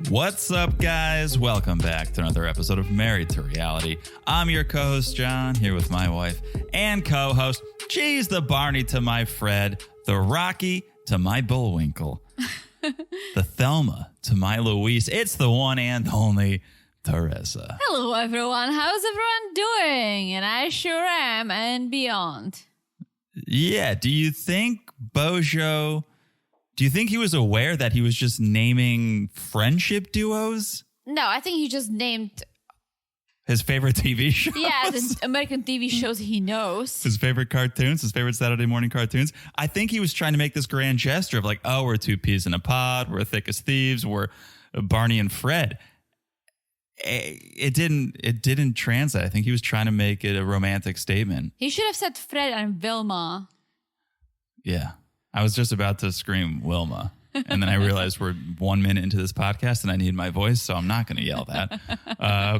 What's up, guys? Welcome back to another episode of Married to Reality. I'm your co-host, John, here with my wife and co-host. She's the Barney to my Fred, the Rocky to my Bullwinkle, the Thelma to my Louise. It's the one and only Teresa. Hello, everyone. How's everyone doing? And I sure am, and beyond. Yeah, do you think Bozo... Do you think he was aware that he was just naming friendship duos? No, I think he just named... His favorite TV shows? Yeah, the American TV shows he knows. His favorite cartoons, his favorite Saturday morning cartoons. I think he was trying to make this grand gesture of like, oh, we're two peas in a pod, we're thick as thieves, we're Barney and Fred. It didn't translate. I think he was trying to make it a romantic statement. He should have said Fred and Wilma. Yeah. I was just about to scream Wilma, and then I realized we're 1 minute into this podcast and I need my voice, so I'm not going to yell that.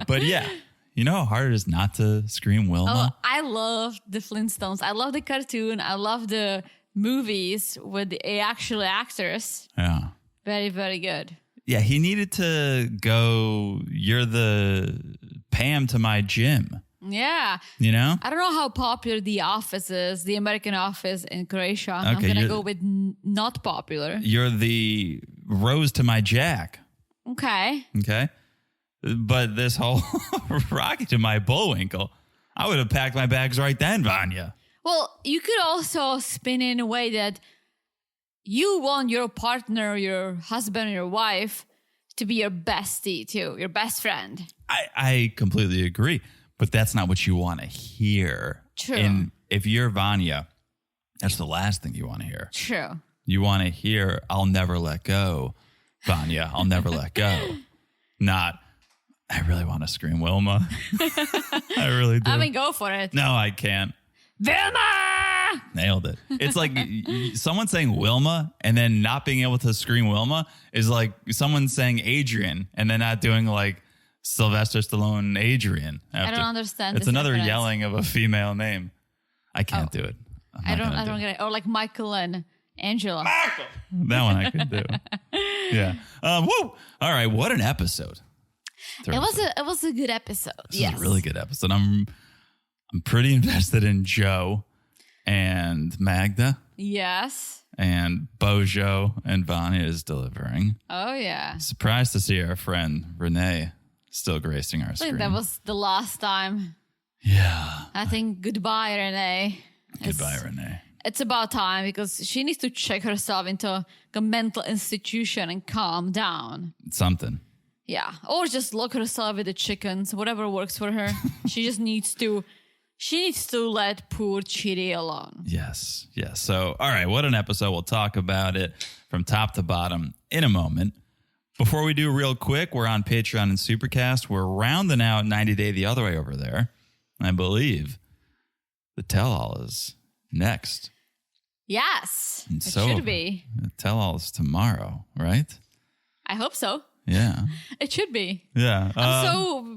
But yeah, you know how hard it is not to scream Wilma? Oh, I love the Flintstones. I love the cartoon. I love the movies with the actual actors. Yeah. Very, very good. Yeah, he needed to go, you're the Pam to my Jim. Yeah. You know? I don't know how popular The Office is, the American Office in Croatia. Okay, I'm going to go with not popular. You're the Rose to my Jack. Okay. Okay. But this whole Rocky to my Bullwinkle, I would have packed my bags right then, Vanja. Well, you could also spin in a way that you want your partner, your husband, your wife to be your bestie too, your best friend. I completely agree. But that's not what you want to hear. True. And if you're Vanja, that's the last thing you want to hear. True. You want to hear, I'll never let go, Vanja. I'll never let go. Not, I really want to scream Wilma. I really do. I mean, go for it. No, I can't. Wilma! Nailed it. It's like someone saying Wilma and then not being able to scream Wilma is like someone saying Adrian and then not doing like Sylvester Stallone, Adrian. I don't understand. It's another yelling of a female name. I can't do it. I don't get it. Or like Michael and Angela. Michael. That one I could do. Yeah. Woo. All right. What an episode. It was a good episode. This is a really good episode. I'm pretty invested in Joe and Magda. Yes. And Bozo and Vanja is delivering. Oh yeah. Surprised to see our friend Rayne still gracing our screen. I think that was the last time. Yeah. I think goodbye, Rayne. Goodbye, Rayne. It's about time because she needs to check herself into a mental institution and calm down. Something. Yeah. Or just lock herself with the chickens, whatever works for her. She needs to let poor Chidi alone. Yes. Yes. So, all right. What an episode. We'll talk about it from top to bottom in a moment. Before we do, real quick, we're on Patreon and Supercast. We're rounding out 90 Day the other way over there. I believe the tell-all is next. Yes, and it should be. The tell-all is tomorrow, right? I hope so. Yeah. It should be. Yeah.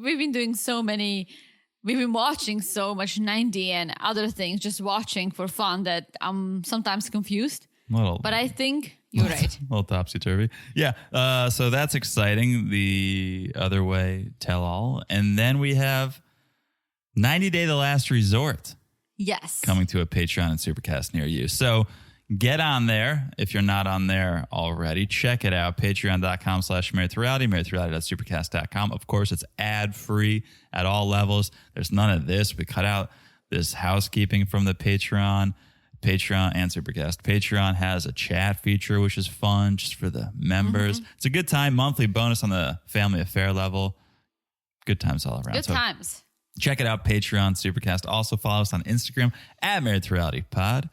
We've been watching so much 90 and other things, just watching for fun that I'm sometimes confused. But I think you're right. A little topsy-turvy. Yeah. So that's exciting. The other way tell-all. And then we have 90 Day the Last Resort. Yes. Coming to a Patreon and Supercast near you. So get on there. If you're not on there already, check it out. Patreon.com/marriedtoreality, marriedtoreality.supercast.com. Of course, it's ad-free at all levels. There's none of this. We cut out this housekeeping from the Patreon and Supercast. Patreon has a chat feature, which is fun just for the members. Mm-hmm. It's a good time. Monthly bonus on the family affair level. Good times all around. Good times. Check it out, Patreon, Supercast. Also follow us on Instagram at Married to Reality Pod.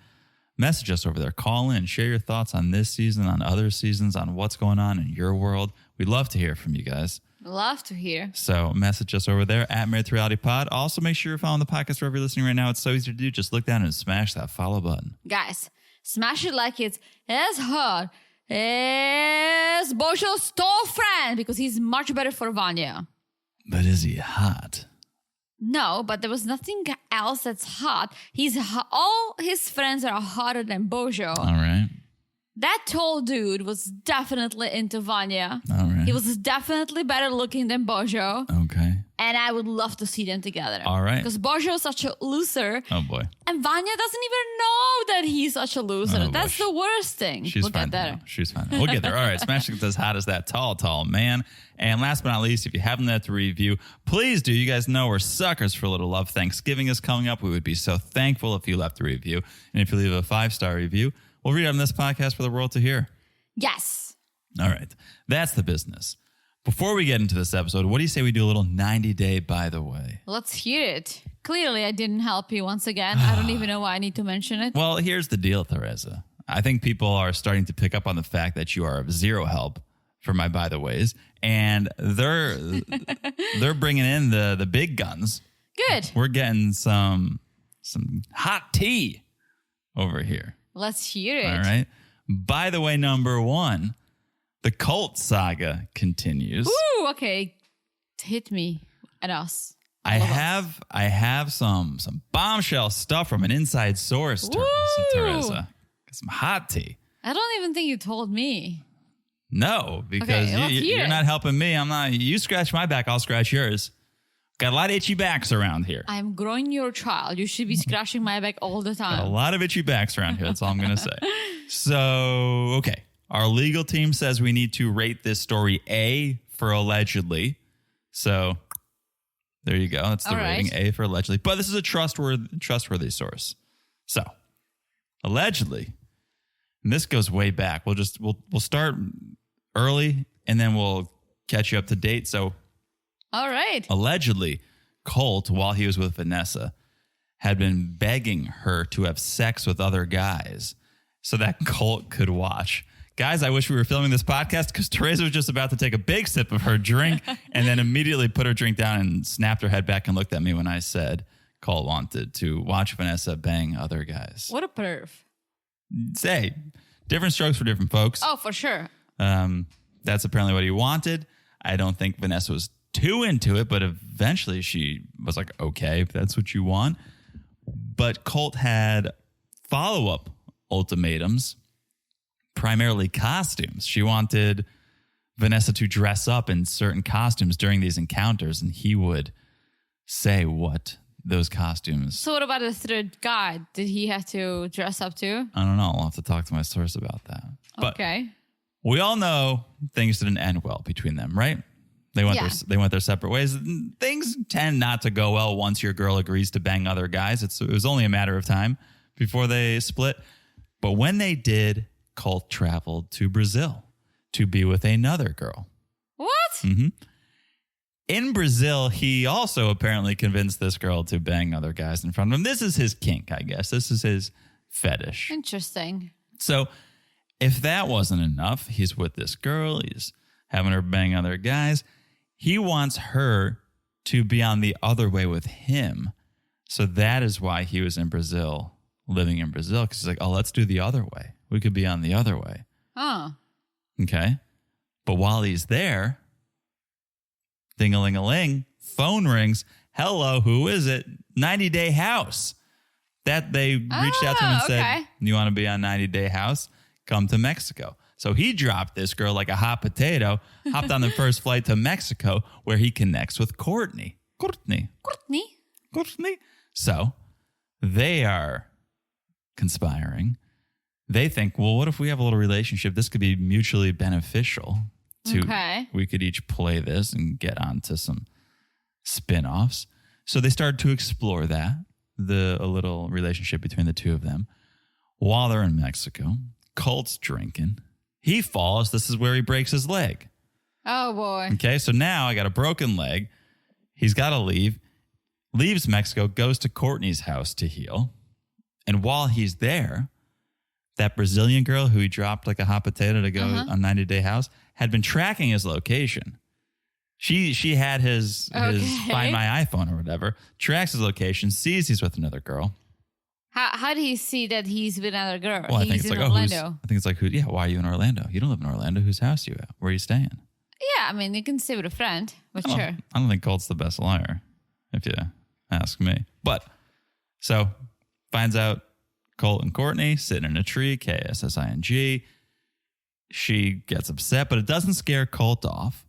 Message us over there. Call in. Share your thoughts on this season, on other seasons, on what's going on in your world. We'd love to hear from you guys. Love to hear. So message us over there at Married to Reality Pod. Also, make sure you're following the podcast wherever you're listening right now. It's so easy to do. Just look down and smash that follow button. Guys, smash it like it's as hard as Bozo's tall friend because he's much better for Vanja. But is he hot? No, but there was nothing else that's hot. All his friends are hotter than Bozo. All right. That tall dude was definitely into Vanja. All right. He was definitely better looking than Bozo. Okay. And I would love to see them together. All right. Because Bozo is such a loser. Oh, boy. And Vanja doesn't even know that he's such a loser. Oh, That's the worst thing. She's we'll fine. get there. Now. She's fine. We'll get there. All right. Smash Gets as hot as that tall man. And last but not least, if you haven't left a review, please do. You guys know we're suckers for a little love. Thanksgiving is coming up. We would be so thankful if you left a review. And if you leave a 5-star review, we'll read it on this podcast for the world to hear. Yes. All right. That's the business. Before we get into this episode, what do you say we do a little 90-day by the way? Let's hear it. Clearly, I didn't help you once again. I don't even know why I need to mention it. Well, here's the deal, Teresa. I think people are starting to pick up on the fact that you are of zero help for my by the ways, and they're bringing in the big guns. Good. We're getting some hot tea over here. Let's hear it. All right. By the way, number 1, the cult saga continues. Ooh, okay. Hit me and us. I have some bombshell stuff from an inside source, Teresa. Some hot tea. I don't even think you told me. No, because you're not helping me. I'm not. You scratch my back, I'll scratch yours. Got a lot of itchy backs around here. I'm growing your child. You should be scratching my back all the time. Got a lot of itchy backs around here. That's all I'm going to say. So, okay. Our legal team says we need to rate this story A for allegedly. So, there you go. That's the rating, A for allegedly. But this is a trustworthy source. So, allegedly, and this goes way back. We'll start early and then we'll catch you up to date. So, all right. Allegedly, Colt, while he was with Vanessa, had been begging her to have sex with other guys so that Colt could watch. Guys, I wish we were filming this podcast because Teresa was just about to take a big sip of her drink and then immediately put her drink down and snapped her head back and looked at me when I said Colt wanted to watch Vanessa bang other guys. What a perv. Say, different strokes for different folks. Oh, for sure. That's apparently what he wanted. I don't think Vanessa was too into it, but eventually she was like, okay, if that's what you want. But Colt had follow-up ultimatums, primarily costumes. She wanted Vanessa to dress up in certain costumes during these encounters, and he would say what those costumes. So what about the third guy? Did he have to dress up too? I don't know. I'll have to talk to my source about that. But okay. We all know things didn't end well between them, right? They went their separate ways. Things tend not to go well once your girl agrees to bang other guys. It was only a matter of time before they split. But when they did, Colt traveled to Brazil to be with another girl. What? Mm-hmm. In Brazil, he also apparently convinced this girl to bang other guys in front of him. This is his kink, I guess. This is his fetish. Interesting. So if that wasn't enough, he's with this girl. He's having her bang other guys. He wants her to be on the other way with him. So that is why he was in Brazil, living in Brazil. Because he's like, oh, let's do the other way. We could be on the other way. Oh. Okay. But while he's there, ding-a-ling-a-ling, phone rings. Hello, who is it? 90 Day House. That they reached out to him and said, you want to be on 90 Day House? Come to Mexico. So he dropped this girl like a hot potato, hopped on the first flight to Mexico where he connects with Courtney. So they are conspiring. They think, well, what if we have a little relationship? This could be mutually beneficial. We could each play this and get onto some spin-offs. So they started to explore that, a little relationship between the two of them. While they're in Mexico, Colt's drinking. He falls. This is where he breaks his leg. Oh, boy. Okay, so now I got a broken leg. He's got to leave. Leaves Mexico, goes to Courtney's house to heal. And while he's there, that Brazilian girl who he dropped like a hot potato to go on 90 Day House had been tracking his location. She had his Find My iPhone or whatever, tracks his location, sees he's with another girl. How do you see that he's with another girl? Well, I think it's like, Orlando. Why are you in Orlando? You don't live in Orlando. Whose house are you at? Where are you staying? Yeah, I mean, you can stay with a friend, but sure. I don't think Colt's the best liar, if you Ask me. But so finds out Colt and Courtney sitting in a tree, KSSING. She gets upset, but it doesn't scare Colt off.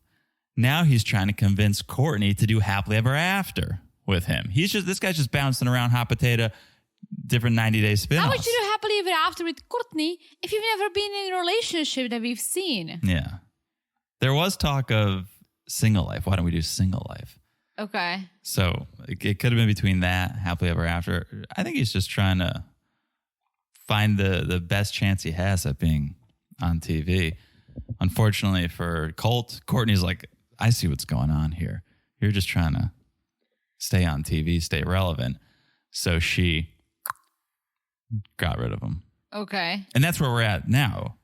Now he's trying to convince Courtney to do happily ever after with him. This guy's just bouncing around hot potato, different 90-day spin-offs. How would you do happily ever after with Courtney if you've never been in a relationship that we've seen? Yeah. There was talk of single life. Why don't we do single life? Okay. So it could have been between that, happily ever after. I think he's just trying to find the best chance he has at being on TV. Unfortunately for Colt, Courtney's like, I see what's going on here. You're just trying to stay on TV, stay relevant. So she got rid of him. Okay. And that's where we're at now.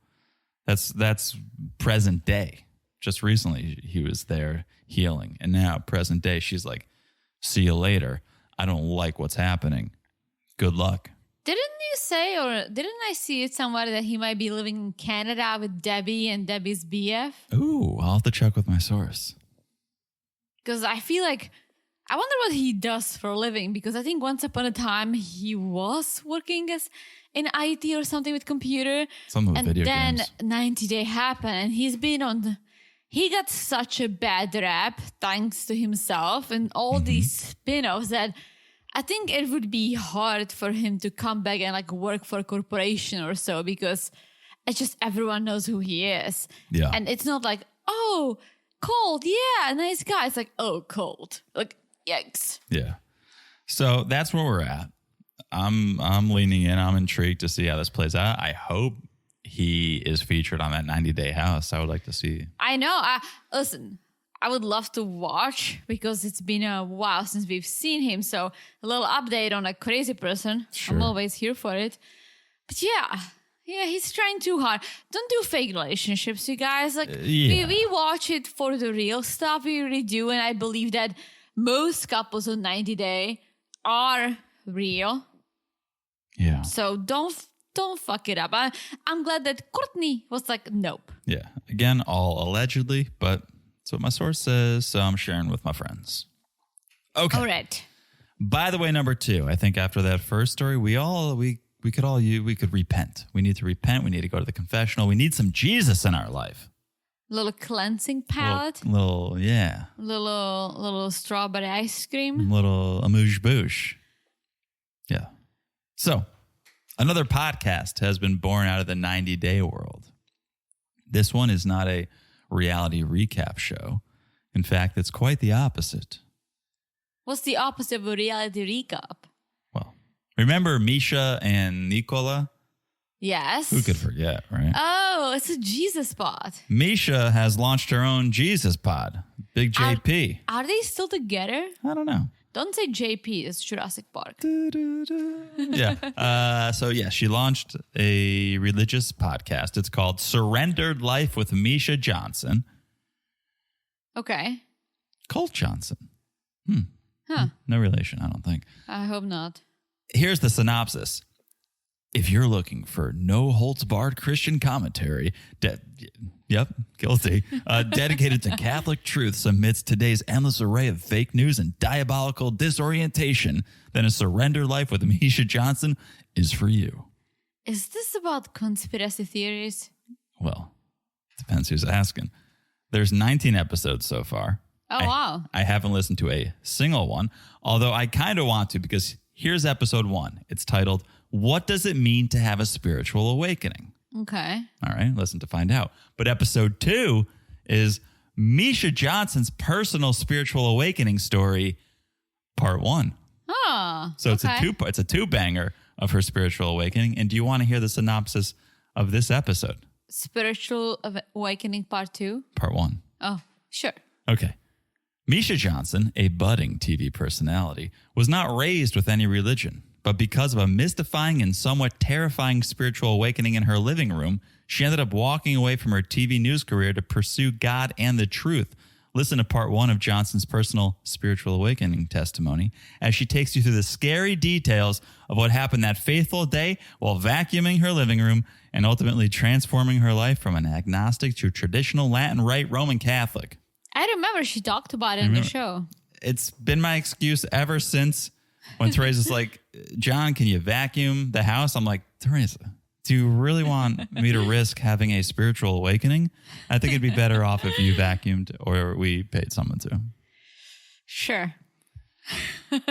That's present day. Just recently he was there healing. And now present day, she's like, see you later. I don't like what's happening. Good luck. Didn't you say, or didn't I see it somewhere that he might be living in Canada with Debbie and Debbie's BF? Ooh, I'll have to check with my source. Because I feel like, I wonder what he does for a living, because I think once upon a time he was working as in IT or something with computer. Something with video then games. 90 Day happened and he's been on, he got such a bad rap thanks to himself and all these spin-offs that I think it would be hard for him to come back and like work for a corporation or so, because it's just everyone knows who he is. Yeah. And it's not like, oh, Colt, yeah, nice guy. It's like, oh, Colt. Like, yikes. Yeah. So that's where we're at. I'm leaning in. I'm intrigued to see how this plays out. I hope he is featured on that 90-day house. I would like to see. I know. Listen, I would love to watch because it's been a while since we've seen him. So a little update on a crazy person. Sure. I'm always here for it. But yeah, he's trying too hard. Don't do fake relationships, you guys. Like we watch it for the real stuff. We really do. And I believe that most couples on 90 Day are real. Yeah. So don't fuck it up. I'm glad that Courtney was like, nope. Yeah. Again, all allegedly, but that's what my source says, so I'm sharing with my friends. Okay. All right. By the way, number 2, I think after that first story, we could repent. We need to repent. We need to go to the confessional. We need some Jesus in our life. Little cleansing palette. Little Strawberry ice cream. Little amuse-bouche. Yeah. So, another podcast has been born out of the 90-day world. This one is not a reality recap show. In fact, it's quite the opposite. What's the opposite of a reality recap? Well, remember Misha and Nicola? Yes. Who could forget, right? Oh, it's a Jesus pod. Misha has launched her own Jesus pod. Big JP. Are they still together? I don't know. Don't say JP, it's Jurassic Park. Yeah. She launched a religious podcast. It's called Surrendered Life with Misha Johnson. Okay. Colt Johnson. Huh. No relation, I don't think. I hope not. Here's the synopsis. If you're looking for no holds barred Christian commentary, guilty, dedicated to Catholic truths amidst today's endless array of fake news and diabolical disorientation, then a Surrender Life with Misha Johnson is for you. Is this about conspiracy theories? Well, depends who's asking. There's 19 episodes so far. Oh, wow. I haven't listened to a single one, although I kind of want to, because here's episode 1. It's titled, What Does It Mean to Have a Spiritual Awakening? Okay. All right, listen to find out. But episode 2 is Misha Johnson's personal spiritual awakening story, part 1. Oh, So it's a two-banger of her spiritual awakening. And do you want to hear the synopsis of this episode? Spiritual Awakening Part 2? Part 1. Oh, sure. Okay. Misha Johnson, a budding TV personality, was not raised with any religion, but because of a mystifying and somewhat terrifying spiritual awakening in her living room, she ended up walking away from her TV news career to pursue God and the truth. Listen to part 1 of Johnson's personal spiritual awakening testimony as she takes you through the scary details of what happened that fateful day while vacuuming her living room and ultimately transforming her life from an agnostic to traditional Latin Rite Roman Catholic. I remember she talked about it in the show. it's been my excuse ever since when Teresa's like, John, can you vacuum the house? I'm like, Teresa, do you really want me to risk having a spiritual awakening? I think it'd be better off if you vacuumed or we paid someone to. Sure.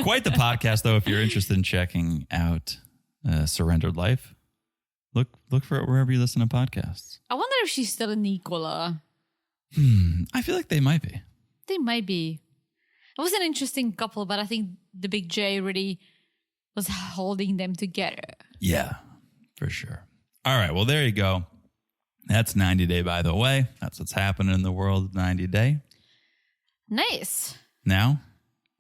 Quite the podcast, though, if you're interested in checking out Surrendered Life. Look for it wherever you listen to podcasts. I wonder if she's still in Nicola. I feel like they might be. They might be. It was an interesting couple, but I think the big J really was holding them together. Yeah, for sure. All right, well, there you go. That's 90 Day, by the way. That's what's happening in the world of 90 Day. Nice. Now,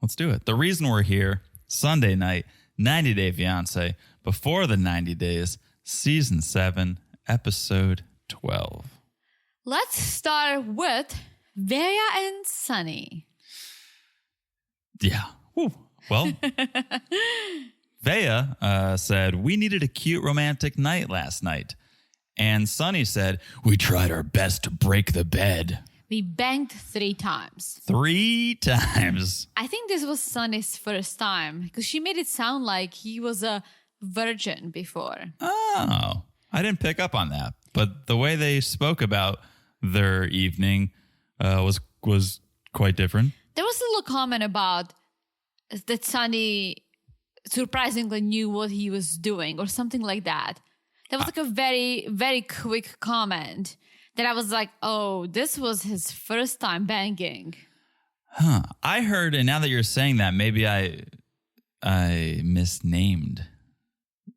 let's do it. The reason we're here, Sunday night, 90 Day Fiancé, before the 90 days, Season 7, Episode 12. Let's start with Vanja and Sunny. Yeah. Woo. Well, Vanja said, we needed a cute romantic night last night. And Sunny said, we tried our best to break the bed. We banged 3 times. 3 times. I think this was Sunny's first time because she made it sound like he was a virgin before. Oh, I didn't pick up on that. But the way they spoke about their evening was quite different. There was a little comment about that Sunny surprisingly knew what he was doing or something like that. That was like a very, very quick comment that I was like, oh, this was his first time banging. Huh. I heard, and now that you're saying that, maybe I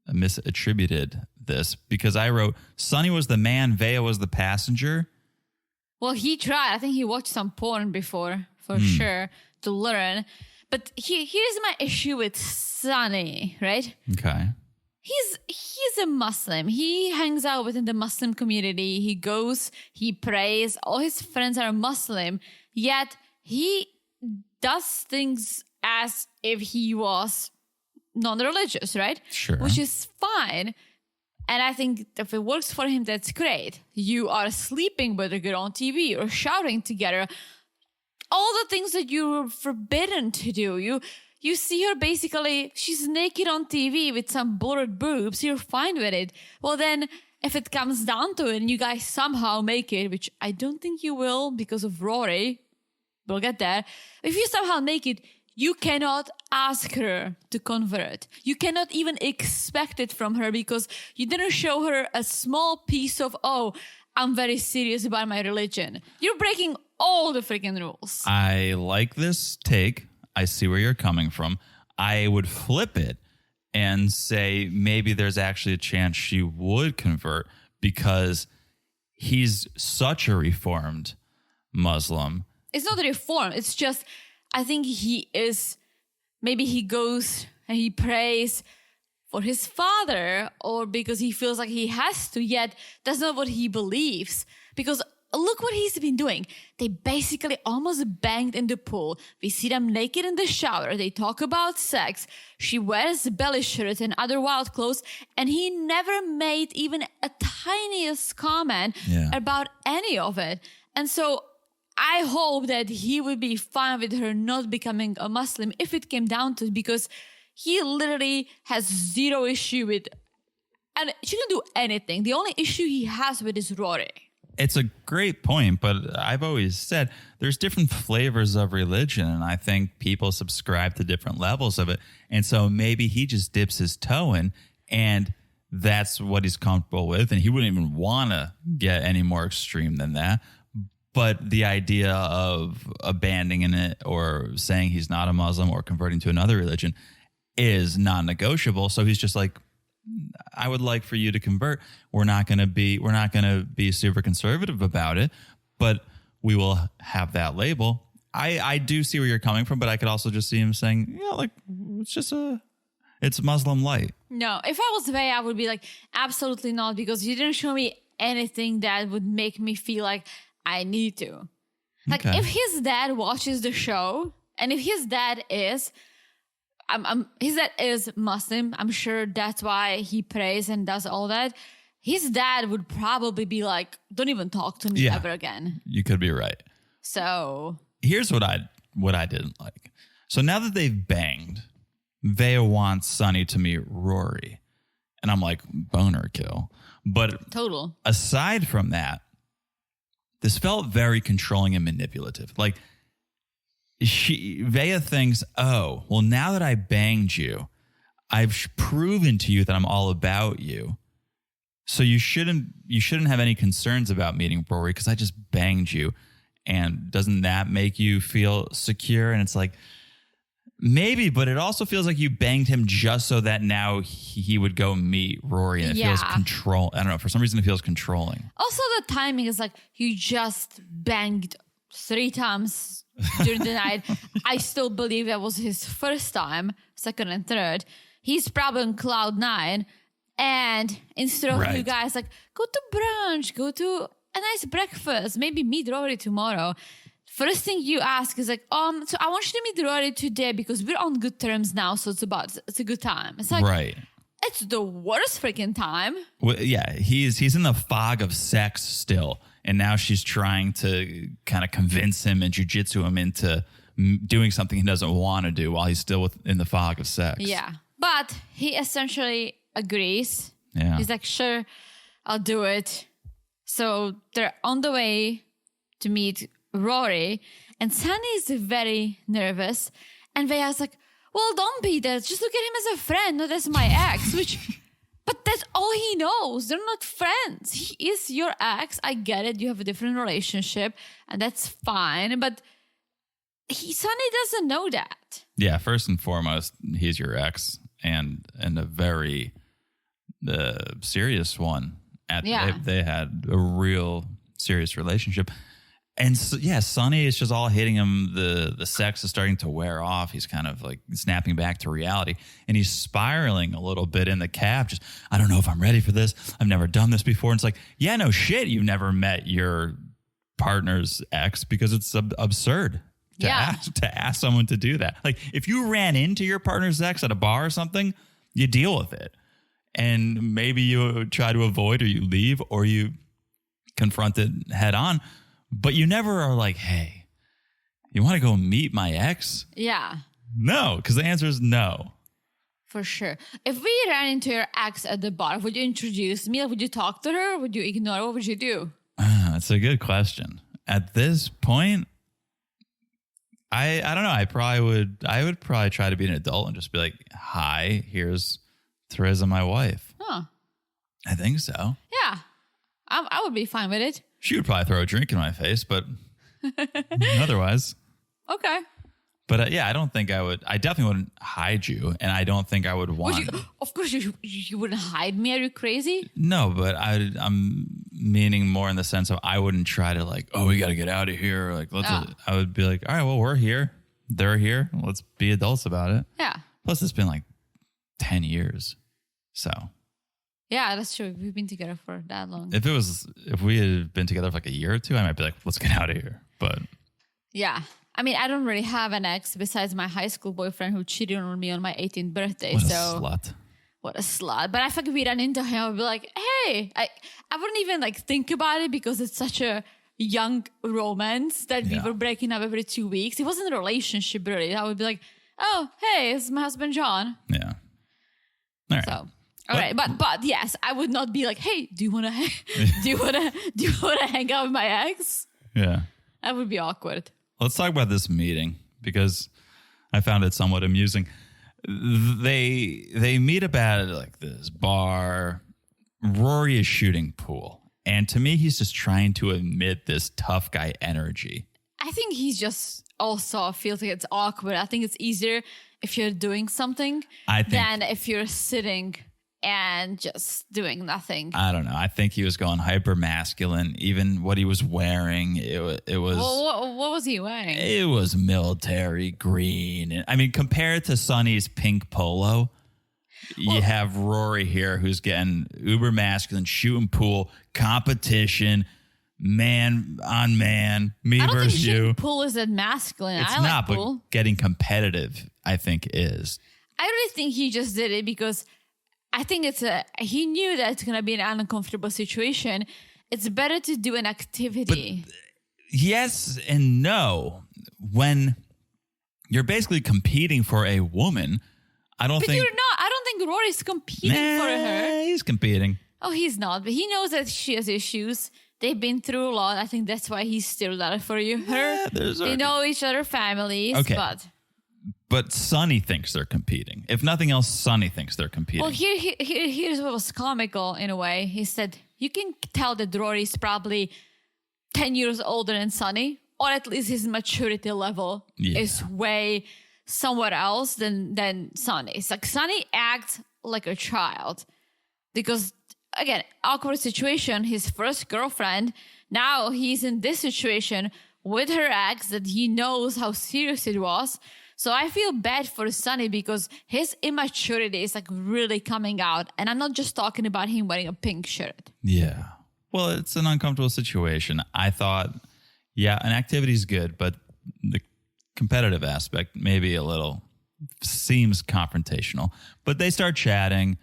misattributed this because I wrote Sunny was the man, Vanja was the passenger. Well, he tried. I think he watched some porn before, for sure, to learn. But here's my issue with Sunny, right? Okay. He's a Muslim. He hangs out within the Muslim community. He goes, he prays. All his friends are Muslim. Yet he does things as if he was non-religious, right? Sure. Which is fine. And I think if it works for him, that's great. You are sleeping with a girl on TV or shouting together. All the things that you're forbidden to do. You see her basically, she's naked on TV with some blurred boobs. You're fine with it. Well, then, if it comes down to it and you guys somehow make it, which I don't think you will because of Rory, we'll get there. If you somehow make it, you cannot ask her to convert. You cannot even expect it from her because you didn't show her a small piece of, oh, I'm very serious about my religion. You're breaking all the freaking rules. I like this take. I see where you're coming from. I would flip it and say maybe there's actually a chance she would convert because he's such a reformed Muslim. It's not a reform. It's just, I think maybe he goes and he prays for his father or because he feels like he has to, yet that's not what he believes. Because look what he's been doing. They basically almost banged in the pool. We see them naked in the shower. They talk about sex. She wears belly shirts and other wild clothes. And he never made even a tiniest comment about any of it. And so I hope that he would be fine with her not becoming a Muslim if it came down to it, because he literally has zero issue with, and she can do anything. The only issue he has with is Rory. It's a great point, but I've always said there's different flavors of religion, and I think people subscribe to different levels of it. And so maybe he just dips his toe in, and that's what he's comfortable with, and he wouldn't even want to get any more extreme than that. But the idea of abandoning it or saying he's not a Muslim or converting to another religion is non-negotiable. So he's just like, I would like for you to convert. We're not going to be super conservative about it, but we will have that label. I do see where you're coming from, but I could also just see him saying, yeah, like it's Muslim light. No, if I was Vanja, I would be like, absolutely not, because you didn't show me anything that would make me feel like I need to. Like if his dad watches the show and if his dad is Muslim, I'm sure that's why he prays and does all that. His dad would probably be like, don't even talk to me ever again. You could be right. So here's what I'd what I didn't like. So now that they've banged, Vaya wants Sonny to meet Rory. And I'm like, boner kill. But Total. aside from that, this felt very controlling and manipulative. Like, Vaya thinks, oh, well, now that I banged you, I've proven to you that I'm all about you. So you shouldn't have any concerns about meeting Rory because I just banged you. And doesn't that make you feel secure? And it's like, maybe, but it also feels like you banged him just so that now he would go meet Rory. And it feels I don't know. For some reason, it feels controlling. Also, the timing is like you just banged 3 times during the night. I still believe that was his first time, second and third. He's probably on cloud 9. And instead of you guys like, go to brunch, go to a nice breakfast, maybe meet Rory tomorrow. First thing you ask is like, so I want you to meet Rory today because we're on good terms now. So it's a good time. It's like, it's the worst freaking time. Well, yeah, he's in the fog of sex still. And now she's trying to kind of convince him and jujitsu him into doing something he doesn't want to do while he's still in the fog of sex. Yeah. But he essentially agrees. Yeah. He's like, sure, I'll do it. So they're on the way to meet Rory. And Sunny is very nervous. And Vaya's like, well, don't be that. Just look at him as a friend, not as my ex. But that's all he knows. They're not friends. He is your ex. I get it. You have a different relationship. And that's fine. But Sunny doesn't know that. Yeah, first and foremost, he's your ex. And a very serious one. They had a real serious relationship. And so, Sonny is just all hitting him. The sex is starting to wear off. He's kind of like snapping back to reality. And he's spiraling a little bit in the cab. Just, I don't know if I'm ready for this. I've never done this before. And it's like, yeah, no shit. You've never met your partner's ex because it's absurd to ask someone to do that. Like if you ran into your partner's ex at a bar or something, you deal with it. And maybe you try to avoid or you leave or you confront it head on. But you never are like, hey, you want to go meet my ex? Yeah. No, because the answer is no. For sure. If we ran into your ex at the bar, would you introduce me? Would you talk to her? Would you ignore her? What would you do? That's a good question. At this point, I don't know. I would probably try to be an adult and just be like, hi, here's Teresa, my wife. Huh. I think so. Yeah. I would be fine with it. She would probably throw a drink in my face, but otherwise. Okay. But I don't think I would. I definitely wouldn't hide you, and I don't think I would want. Of course, you wouldn't hide me. Are you crazy? No, but I'm meaning more in the sense of I wouldn't try to like, oh, we got to get out of here. Like, I would be like, all right, well, we're here. They're here. Let's be adults about it. Yeah. Plus, it's been like 10 years, so. Yeah, that's true. We've been together for that long. If we had been together for like a year or two, I might be like, let's get out of here. But yeah. I mean, I don't really have an ex besides my high school boyfriend who cheated on me on my 18th birthday. What a slut. But I think if we ran into him, I would be like, hey, I wouldn't even like think about it because it's such a young romance that we were breaking up every 2 weeks. It wasn't a relationship really. I would be like, oh, hey, it's my husband, John. Yeah. All right. So. All right, but yes, I would not be like, hey, do you want to hang out with my ex? Yeah. That would be awkward. Let's talk about this meeting because I found it somewhat amusing. They meet up at like this bar. Rory is shooting pool. And to me, he's just trying to emit this tough guy energy. I think he's just also feels like it's awkward. I think it's easier if you're doing something than if you're sitting and just doing nothing. I don't know. I think he was going hyper masculine. Even what he was wearing, it was. Well, what was he wearing? It was military green. I mean, compared to Sonny's pink polo, you have Rory here who's getting uber masculine, shooting pool, competition, man on man, me versus you. I don't think shooting pool is that masculine. It's not, but getting competitive, I think, is. I really think he just did it because I think he knew that it's going to be an uncomfortable situation. It's better to do an activity. But yes and no. When you're basically competing for a woman. I don't think you're not. I don't think Rory's competing for her. He's competing. Oh, he's not. But he knows that she has issues. They've been through a lot. I think that's why he's still there for her. They know each other families. Okay. But Sonny thinks they're competing. If nothing else, Sonny thinks they're competing. Well, here's what was comical in a way. He said, you can tell that Rory's probably 10 years older than Sonny, or at least his maturity level is way somewhere else than Sonny. It's like Sonny acts like a child because, again, awkward situation, his first girlfriend. Now he's in this situation with her ex that he knows how serious it was. So I feel bad for Sonny because his immaturity is like really coming out. And I'm not just talking about him wearing a pink shirt. Yeah. Well, it's an uncomfortable situation. I thought, an activity is good, but the competitive aspect maybe a little seems confrontational. But they start chatting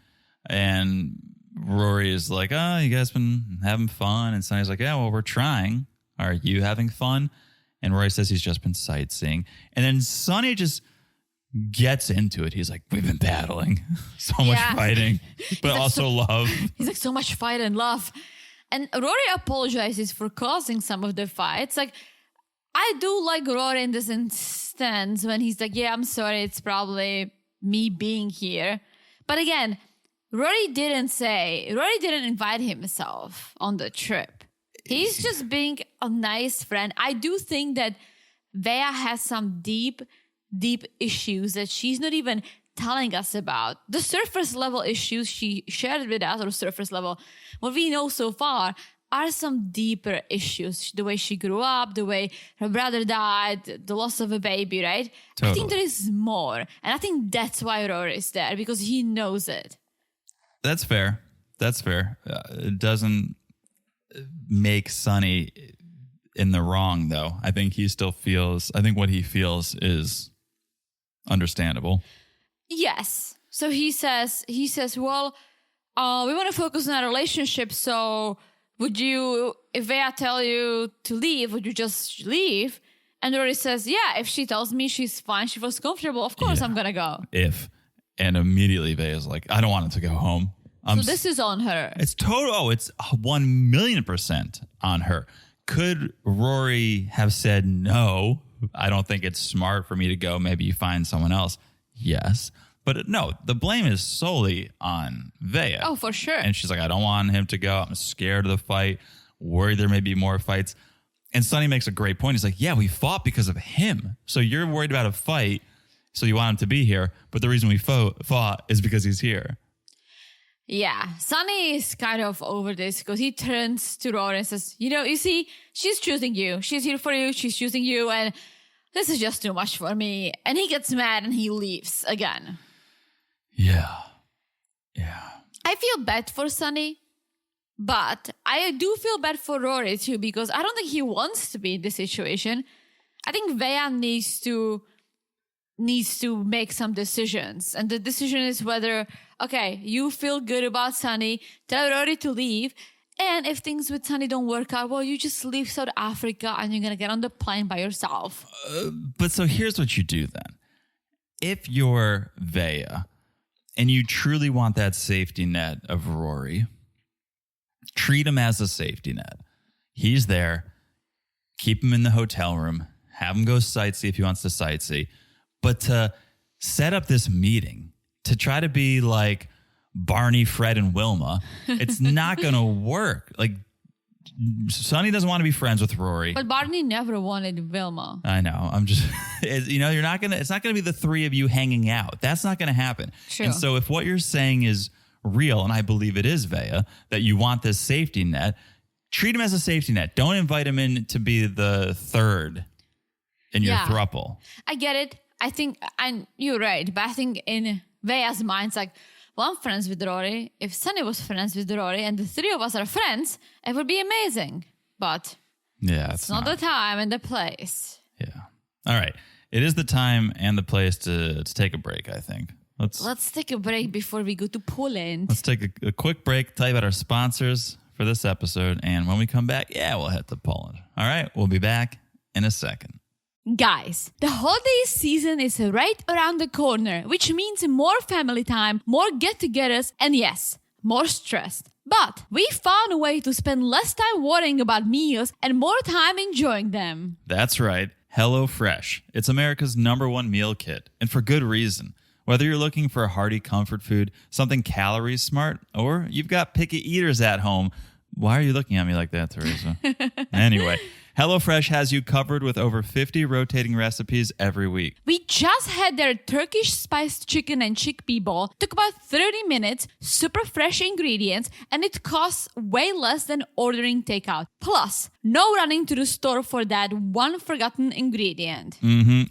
and Rory is like, oh, you guys been having fun? And Sonny's like, yeah, well, we're trying. Are you having fun? And Rory says he's just been sightseeing. And then Sonny just gets into it. He's like, we've been battling. So much fighting, but also love. He's like, so much fight and love. And Rory apologizes for causing some of the fights. Like, I do like Rory in this instance when he's like, yeah, I'm sorry. It's probably me being here. But again, Rory didn't invite himself on the trip. He's just being a nice friend. I do think that Vanja has some deep issues that she's not even telling us about. The surface level issues she shared with us, or surface level, what we know so far, are some deeper issues. The way she grew up, the way her brother died, the loss of a baby, right? Totally. I think there is more. And I think that's why Rory is there, because he knows it. That's fair. It doesn't make Sonny in the wrong, though. I think what he feels is understandable. Yes. So he says, well, we want to focus on our relationship. So would you, if Vanja tell you to leave, would you just leave? And Rory says, yeah, if she tells me she's fine, she feels comfortable, of course I'm going to go. And immediately Vaja's like, I don't want him to go home. So this is on her. It's total. Oh, it's 1,000,000% on her. Could Rory have said, no, I don't think it's smart for me to go. Maybe you find someone else. Yes. But no, the blame is solely on Vanja. Oh, for sure. And she's like, I don't want him to go. I'm scared of the fight. Worried there may be more fights. And Sonny makes a great point. He's like, yeah, we fought because of him. So you're worried about a fight. So you want him to be here. But the reason we fought is because he's here. Yeah, Sonny is kind of over this because he turns to Rory and says, you see, she's choosing you. She's here for you. She's choosing you. And this is just too much for me. And he gets mad and he leaves again. Yeah. I feel bad for Sonny, but I do feel bad for Rory too, because I don't think he wants to be in this situation. I think Vanja needs to make some decisions. And the decision is whether, okay, you feel good about Sonny, tell Rory to leave. And if things with Sonny don't work out, well, you just leave South Africa and you're going to get on the plane by yourself. But so here's what you do then. If you're Vanja and you truly want that safety net of Rory, treat him as a safety net. He's there. Keep him in the hotel room. Have him go sightsee if he wants to sightsee. But to set up this meeting to try to be like Barney, Fred, and Wilma, it's not going to work. Like, Sonny doesn't want to be friends with Rory. But Barney never wanted Wilma. I know. I'm just, it's not going to be the three of you hanging out. That's not going to happen. True. And so if what you're saying is real, and I believe it is, Vanja, that you want this safety net, treat him as a safety net. Don't invite him in to be the third in your throuple. I get it. I think, and you're right, but I think in Vaja's mind, it's like, well, I'm friends with Rory. If Sonny was friends with Rory and the three of us are friends, it would be amazing. But it's not the time and the place. Yeah. All right. It is the time and the place to take a break, I think. Let's take a break before we go to Poland. Let's take a quick break, tell you about our sponsors for this episode. And when we come back, we'll head to Poland. All right. We'll be back in a second. Guys, the holiday season is right around the corner, which means more family time, more get-togethers, and yes, more stress. But we found a way to spend less time worrying about meals and more time enjoying them. That's right. HelloFresh. It's America's #1 meal kit, and for good reason. Whether you're looking for a hearty comfort food, something calorie smart, or you've got picky eaters at home, why are you looking at me like that, Teresa? Anyway, HelloFresh has you covered with over 50 rotating recipes every week. We just had their Turkish spiced chicken and chickpea bowl. Took about 30 minutes, super fresh ingredients, and it costs way less than ordering takeout. Plus, no running to the store for that one forgotten ingredient.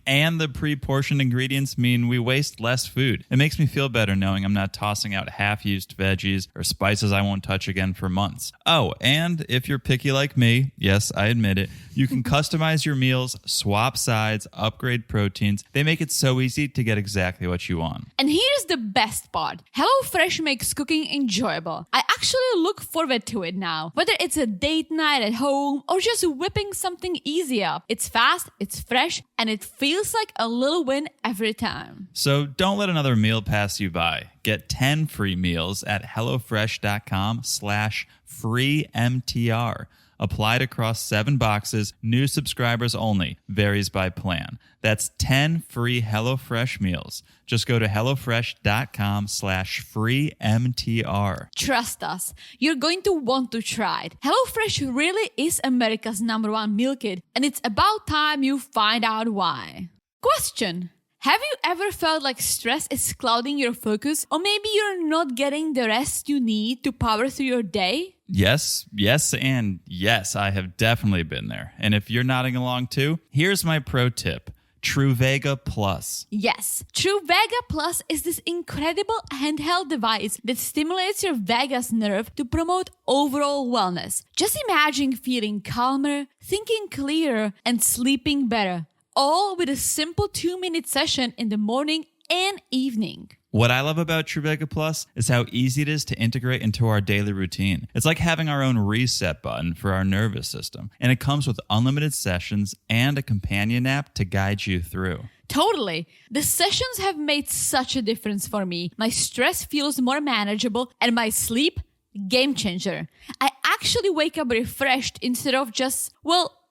And the pre-portioned ingredients mean we waste less food. It makes me feel better knowing I'm not tossing out half-used veggies or spices I won't touch again for months. Oh, and if you're picky like me, yes, I admit it, you can customize your meals, swap sides, upgrade proteins. They make it so easy to get exactly what you want. And here's the best part. HelloFresh makes cooking enjoyable. I actually look forward to it now. Whether it's a date night at home or just whipping something easy up. It's fast, it's fresh, and it feels like a little win every time. So don't let another meal pass you by. Get 10 free meals at HelloFresh.com/freeMTR. Applied across 7 boxes, new subscribers only. Varies by plan. That's 10 free HelloFresh meals. Just go to HelloFresh.com/freeMTR. Trust us, you're going to want to try it. HelloFresh really is America's #1 meal kit, and it's about time you find out why. Question. Have you ever felt like stress is clouding your focus, or maybe you're not getting the rest you need to power through your day? Yes, and yes, I have definitely been there. And if you're nodding along too, here's my pro tip. Truvaga Plus. Yes, Truvaga Plus is this incredible handheld device that stimulates your vagus nerve to promote overall wellness. Just imagine feeling calmer, thinking clearer, and sleeping better. All with a simple 2-minute session in the morning and evening. What I love about Truvaga Plus is how easy it is to integrate into our daily routine. It's like having our own reset button for our nervous system. And it comes with unlimited sessions and a companion app to guide you through. Totally. The sessions have made such a difference for me. My stress feels more manageable and my sleep, game changer. I actually wake up refreshed instead of just,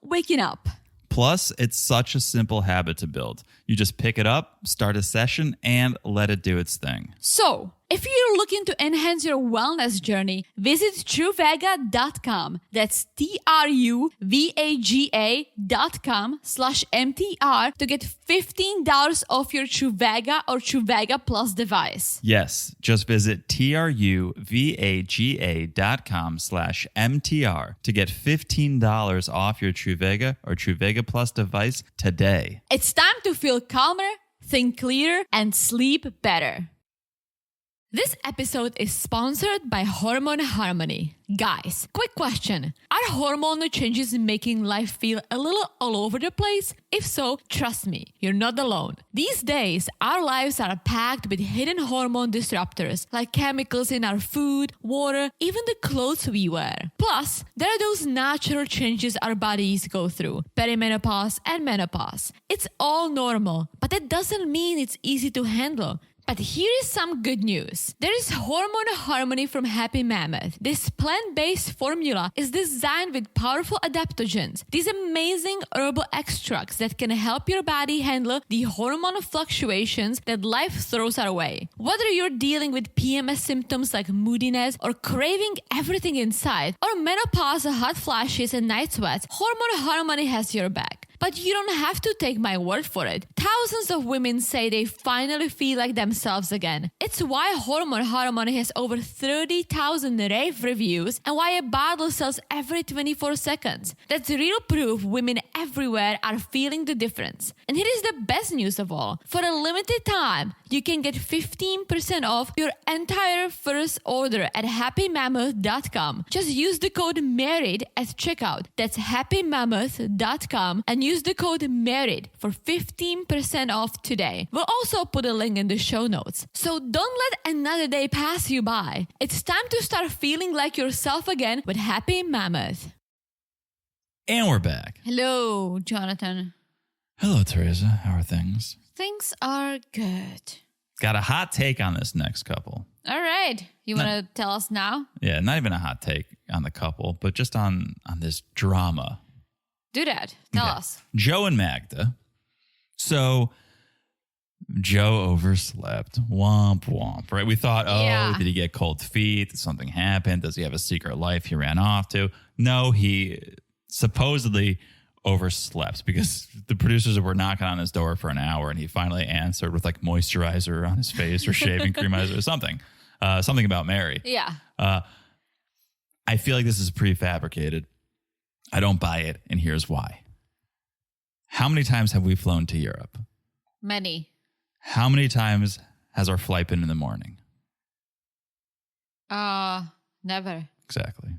waking up. Plus, it's such a simple habit to build. You just pick it up, start a session, and let it do its thing. So, if you're looking to enhance your wellness journey, visit Truvaga.com. That's TRUVAGA.com/MTR to get $15 off your Truvaga or Truvaga Plus device. Yes, just visit TRUVAGA.com/MTR to get $15 off your Truvaga or Truvaga Plus device today. It's time to feel calmer, think clearer, and sleep better. This episode is sponsored by Hormone Harmony. Guys, quick question. Are hormonal changes making life feel a little all over the place? If so, trust me, you're not alone. These days, our lives are packed with hidden hormone disruptors, like chemicals in our food, water, even the clothes we wear. Plus, there are those natural changes our bodies go through, perimenopause and menopause. It's all normal, but that doesn't mean it's easy to handle. But here is some good news. There is Hormone Harmony from Happy Mammoth. This plant-based formula is designed with powerful adaptogens. These amazing herbal extracts that can help your body handle the hormonal fluctuations that life throws our way. Whether you're dealing with PMS symptoms like moodiness or craving everything inside, or menopause, hot flashes, and night sweats, Hormone Harmony has your back. But you don't have to take my word for it. Thousands of women say they finally feel like themselves again. It's why Hormone Harmony has over 30,000 rave reviews and why a bottle sells every 24 seconds. That's real proof women everywhere are feeling the difference. And here is the best news of all. For a limited time, you can get 15% off your entire first order at happymammoth.com. Just use the code MARRIED at checkout. That's happymammoth.com and use the code MARRIED for 15% off today. We'll also put a link in the show notes. So don't let another day pass you by. It's time to start feeling like yourself again with Happy Mammoth. And we're back. Hello, Jonathan. Hello, Teresa. How are things? Things are good. Got a hot take on this next couple. All right. You want to tell us now? Yeah, not even a hot take on the couple, but just on this drama. Do that. Tell us. Joe and Magda. So Joe overslept. Womp womp, right? We thought, did he get cold feet? Did something happen? Does he have a secret life he ran off to? No, he supposedly overslept because the producers were knocking on his door for an hour and he finally answered with like moisturizer on his face or shaving cream or something. Something about Mary. Yeah. I feel like this is prefabricated. I don't buy it, and here's why. How many times have we flown to Europe? Many. How many times has our flight been in the morning? Never. Exactly.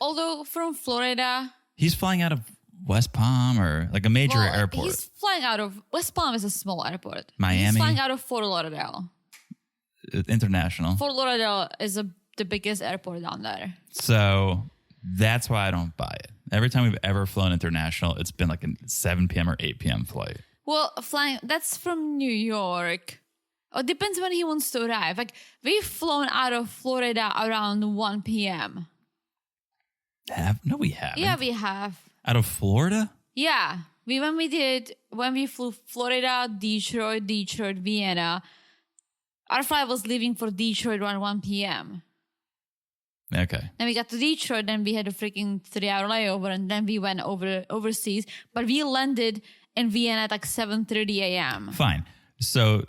Although from Florida, he's flying out of West Palm or like a major airport. He's flying out of West Palm is a small airport. Miami. He's flying out of Fort Lauderdale. International. Fort Lauderdale is the biggest airport down there. So that's why I don't buy it. Every time we've ever flown international, it's been like a 7 p.m. or 8 p.m. flight. Well, that's from New York. It depends when he wants to arrive. Like, we've flown out of Florida around 1 p.m. No, we haven't. Yeah, we have. Out of Florida? Yeah. When we flew Florida, Detroit, Vienna, our flight was leaving for Detroit around 1 p.m. Okay. Then we got to Detroit, then we had a freaking 3-hour layover, and then we went overseas. But we landed in Vienna at like 7:30 a.m. Fine. So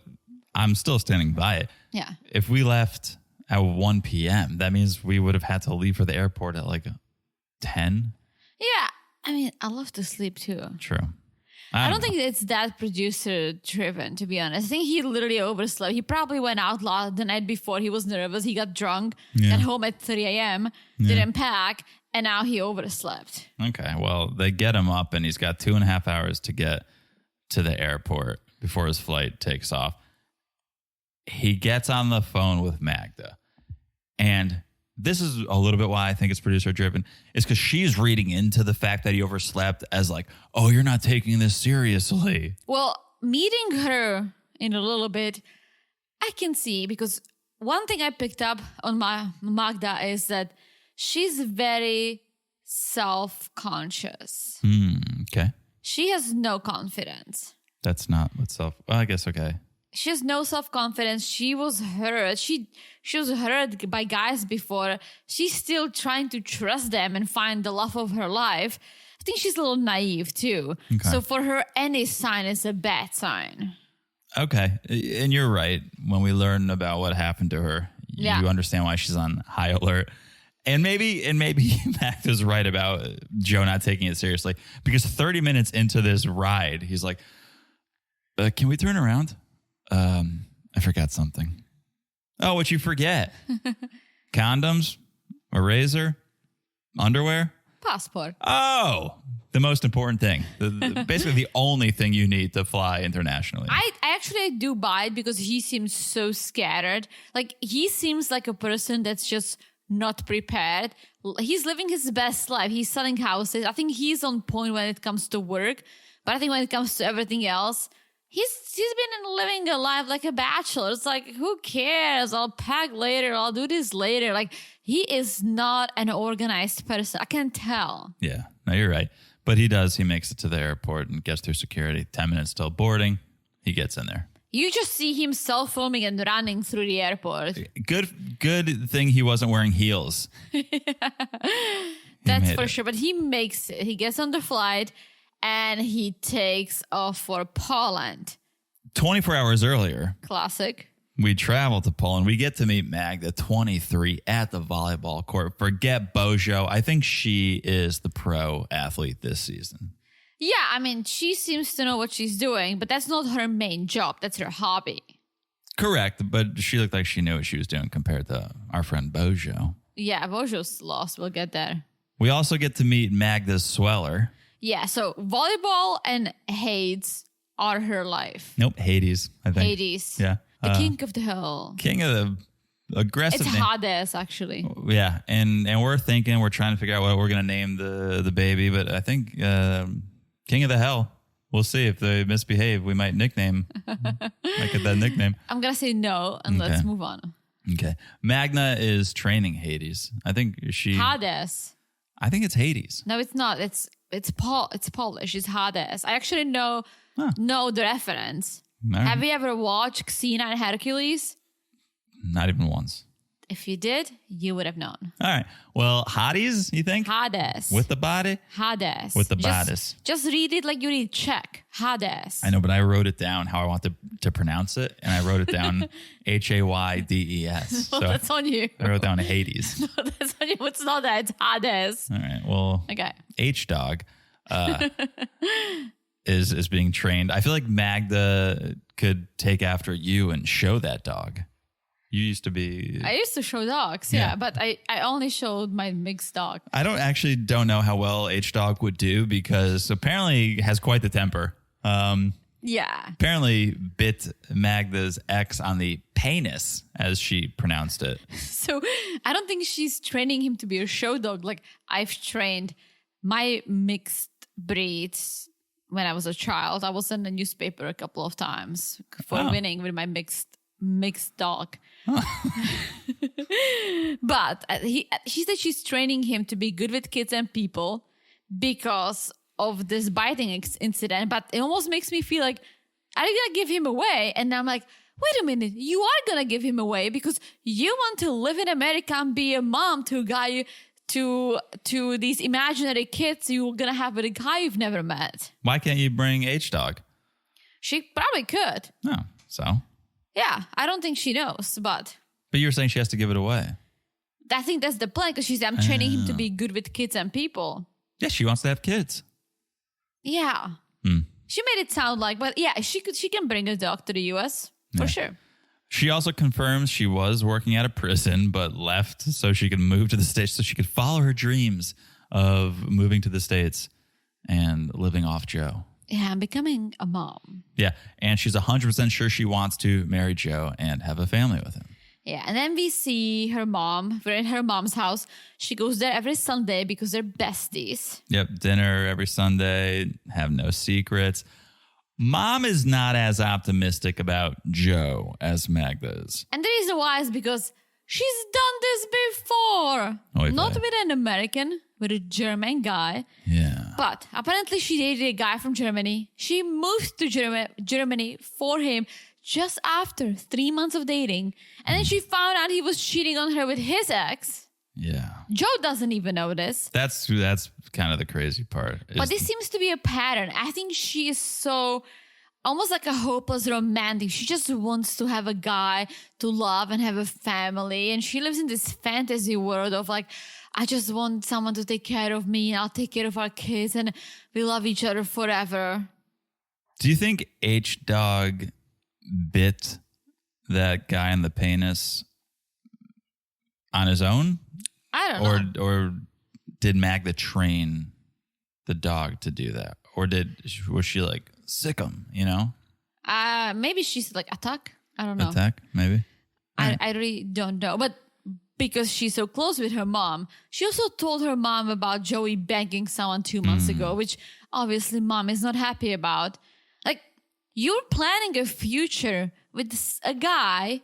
I'm still standing by it. Yeah. If we left at 1 p.m., that means we would have had to leave for the airport at like 10. Yeah. I mean, I love to sleep too. True. I don't think it's that producer driven, to be honest. I think he literally overslept. He probably went out the night before. He was nervous. He got drunk, got home at 3 a.m., didn't pack, and now he overslept. Okay. Well, they get him up and he's got 2.5 hours to get to the airport before his flight takes off. He gets on the phone with Magda. And this is a little bit why I think it's producer driven, is because she's reading into the fact that he overslept as like, oh, you're not taking this seriously. Well, meeting her in a little bit, I can see, because one thing I picked up on my Magda is that she's very self-conscious. Okay. She has no confidence. That's not what well, I guess, okay. She has no self-confidence. She was hurt. She was hurt by guys before. She's still trying to trust them and find the love of her life. I think she's a little naive too. Okay. So for her, any sign is a bad sign. Okay. And you're right. When we learn about what happened to her, you understand why she's on high alert. And maybe Magda's right about Joe not taking it seriously, because 30 minutes into this ride, he's like, can we turn around? I forgot something. Oh, what'd you forget? Condoms? A razor? Underwear? Passport. Oh, the most important thing. Basically the only thing you need to fly internationally. I actually do buy it because he seems so scattered. Like, he seems like a person that's just not prepared. He's living his best life. He's selling houses. I think he's on point when it comes to work. But I think when it comes to everything else, He's been living a life like a bachelor. It's like, who cares? I'll pack later. I'll do this later. Like, he is not an organized person. I can tell. Yeah, no, you're right. But he does. He makes it to the airport and gets through security. 10 minutes till boarding. He gets in there. You just see him self-filming and running through the airport. Good thing he wasn't wearing heels. That's for sure. But he makes it. He gets on the flight. And he takes off for Poland. 24 hours earlier. Classic. We travel to Poland. We get to meet Magda, 23, at the volleyball court. Forget Bozo. I think she is the pro athlete this season. Yeah, I mean, she seems to know what she's doing, but that's not her main job. That's her hobby. Correct, but she looked like she knew what she was doing compared to our friend Bozo. Yeah, Bozo's lost. We'll get there. We also get to meet Magda's sweller. Yeah, so volleyball and Hades are her life. Nope, Hades, I think. Hades. Yeah. The king of the hill. King of the aggressive It's Hades, actually. Yeah, and we're trying to figure out what we're going to name the baby, but I think King of the Hell We'll see if they misbehave. We might get that nickname. I'm going to say no, and let's move on. Okay. Magda is training Hades. I think Hades. I think it's Hades. No, it's not. It's Polish. It's Hades. I actually know the reference. Right. Have you ever watched Xena and Hercules? Not even once. If you did, you would have known. All right. Well, Hades, you think? Hades. With the body? Hades. With the bodice. Just read it like you read Czech. Hades. I know, but I wrote it down how I want to pronounce it, and I wrote it down Haydes. Well, so that's on you. I wrote down Hades. No, that's on you. It's not that. It's Hades. All right. Well, okay. H-Dog is being trained. I feel like Magda could take after you and show that dog. You used to be... I used to show dogs, yeah, but I only showed my mixed dog. I don't know how well H-Dog would do because apparently has quite the temper. Yeah. Apparently bit Magda's ex on the penis, as she pronounced it. So I don't think she's training him to be a show dog. Like I've trained my mixed breeds when I was a child. I was in the newspaper a couple of times for winning with my mixed dog. But she said she's training him to be good with kids and people because of this biting incident. But it almost makes me feel like are you gonna give him away? And I'm like, wait a minute, you are gonna give him away because you want to live in America and be a mom to a guy to these imaginary kids you're gonna have with a guy you've never met. Why can't you bring H-Dog? She probably could. No, so yeah, I don't think she knows, but you're saying she has to give it away. I think that's the plan because I'm training him to be good with kids and people. Yeah, she wants to have kids. Yeah. She made it sound like, but yeah, she can bring a dog to the US for sure. She also confirms she was working at a prison, but left so she could move to the States, so she could follow her dreams of moving to the States and living off Joe. Yeah, I'm becoming a mom. Yeah, and she's 100% sure she wants to marry Joe and have a family with him. Yeah, and then we see her mom. We're in her mom's house. She goes there every Sunday because they're besties. Yep, dinner every Sunday, have no secrets. Mom is not as optimistic about Joe as Magda is. And the reason why is because she's done this before. Not with an American, with a German guy. Yeah. But apparently she dated a guy from Germany. She moved to Germany for him just after 3 months of dating. And then she found out he was cheating on her with his ex. Yeah. Joe doesn't even know this. That's kind of the crazy part. But this seems to be a pattern. I think she is so almost like a hopeless romantic. She just wants to have a guy to love and have a family. And she lives in this fantasy world of like, I just want someone to take care of me and I'll take care of our kids and we love each other forever. Do you think H-Dog bit that guy in the penis on his own? I don't know. Or did Magda train the dog to do that? Or was she like, sick him, you know? Maybe she's like, attack? I don't know. Attack, maybe? I really don't know. But because she's so close with her mom, she also told her mom about Joey banging someone 2 months ago, which obviously mom is not happy about. Like, you're planning a future with a guy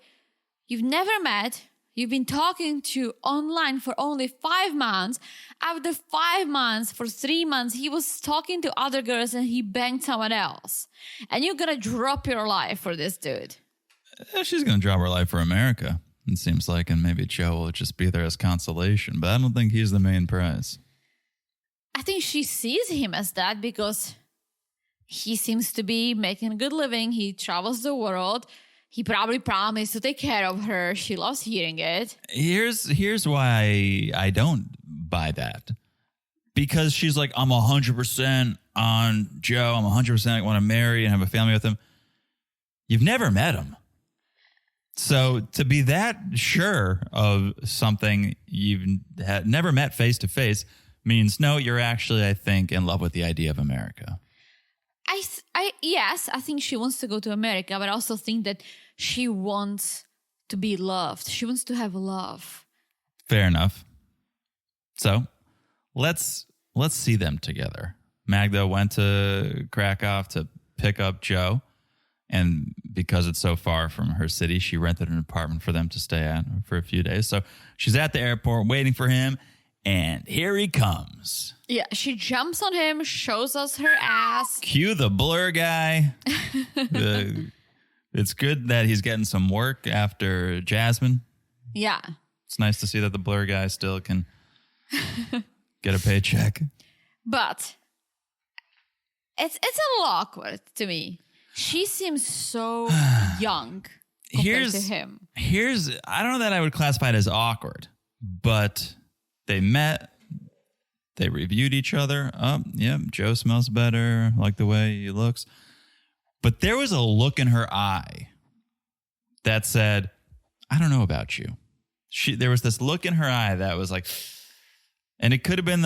you've never met, you've been talking to online for only 5 months. After 5 months, for 3 months, he was talking to other girls and he banged someone else. And you're going to drop your life for this dude. She's going to drop her life for America, it seems like, and maybe Joe will just be there as consolation. But I don't think he's the main prize. I think she sees him as that because he seems to be making a good living. He travels the world. He probably promised to take care of her. She loves hearing it. Here's why I don't buy that. Because she's like, I'm 100% on Joe. I'm 100% want to marry and have a family with him. You've never met him. So to be that sure of something you've never met face to face means, no, you're actually, I think, in love with the idea of America. Yes, I think she wants to go to America, but I also think that she wants to be loved. She wants to have love. Fair enough. So let's see them together. Magda went to Krakow to pick up Joe. And because it's so far from her city, she rented an apartment for them to stay at for a few days. So she's at the airport waiting for him. And here he comes. Yeah, she jumps on him, shows us her ass. Cue the blur guy. It's good that he's getting some work after Jasmine. Yeah. It's nice to see that the blur guy still can get a paycheck. But it's a little awkward to me. She seems so young compared to him. I don't know that I would classify it as awkward, but they met, they reviewed each other. Oh, yeah, Joe smells better, like the way he looks. But there was a look in her eye that said, I don't know about you. There was this look in her eye that was like, and it could have been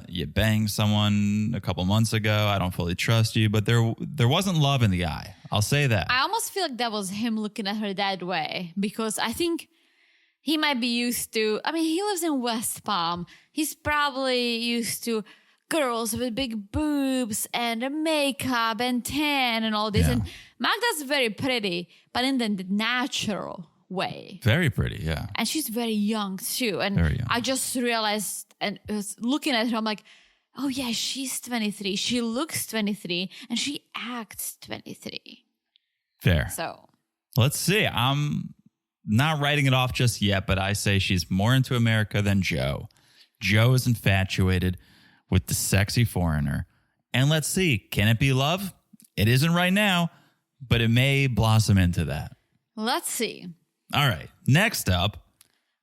you banged someone a couple months ago. I don't fully trust you, but there wasn't love in the eye. I'll say that. I almost feel like that was him looking at her that way because I think he might be used to, he lives in West Palm. He's probably used to girls with big boobs and makeup and tan and all this. Yeah. And Magda's very pretty, but in the natural way. Very pretty, yeah. And she's very young too. And Very young. I just realized and was looking at her, I'm like, oh yeah, she's 23. She looks 23 and she acts 23. Fair. So let's see. I'm not writing it off just yet, but I say she's more into America than Joe. Joe is infatuated with the sexy foreigner. And let's see, can it be love? It isn't right now, but it may blossom into that. let's see. All right. Next up.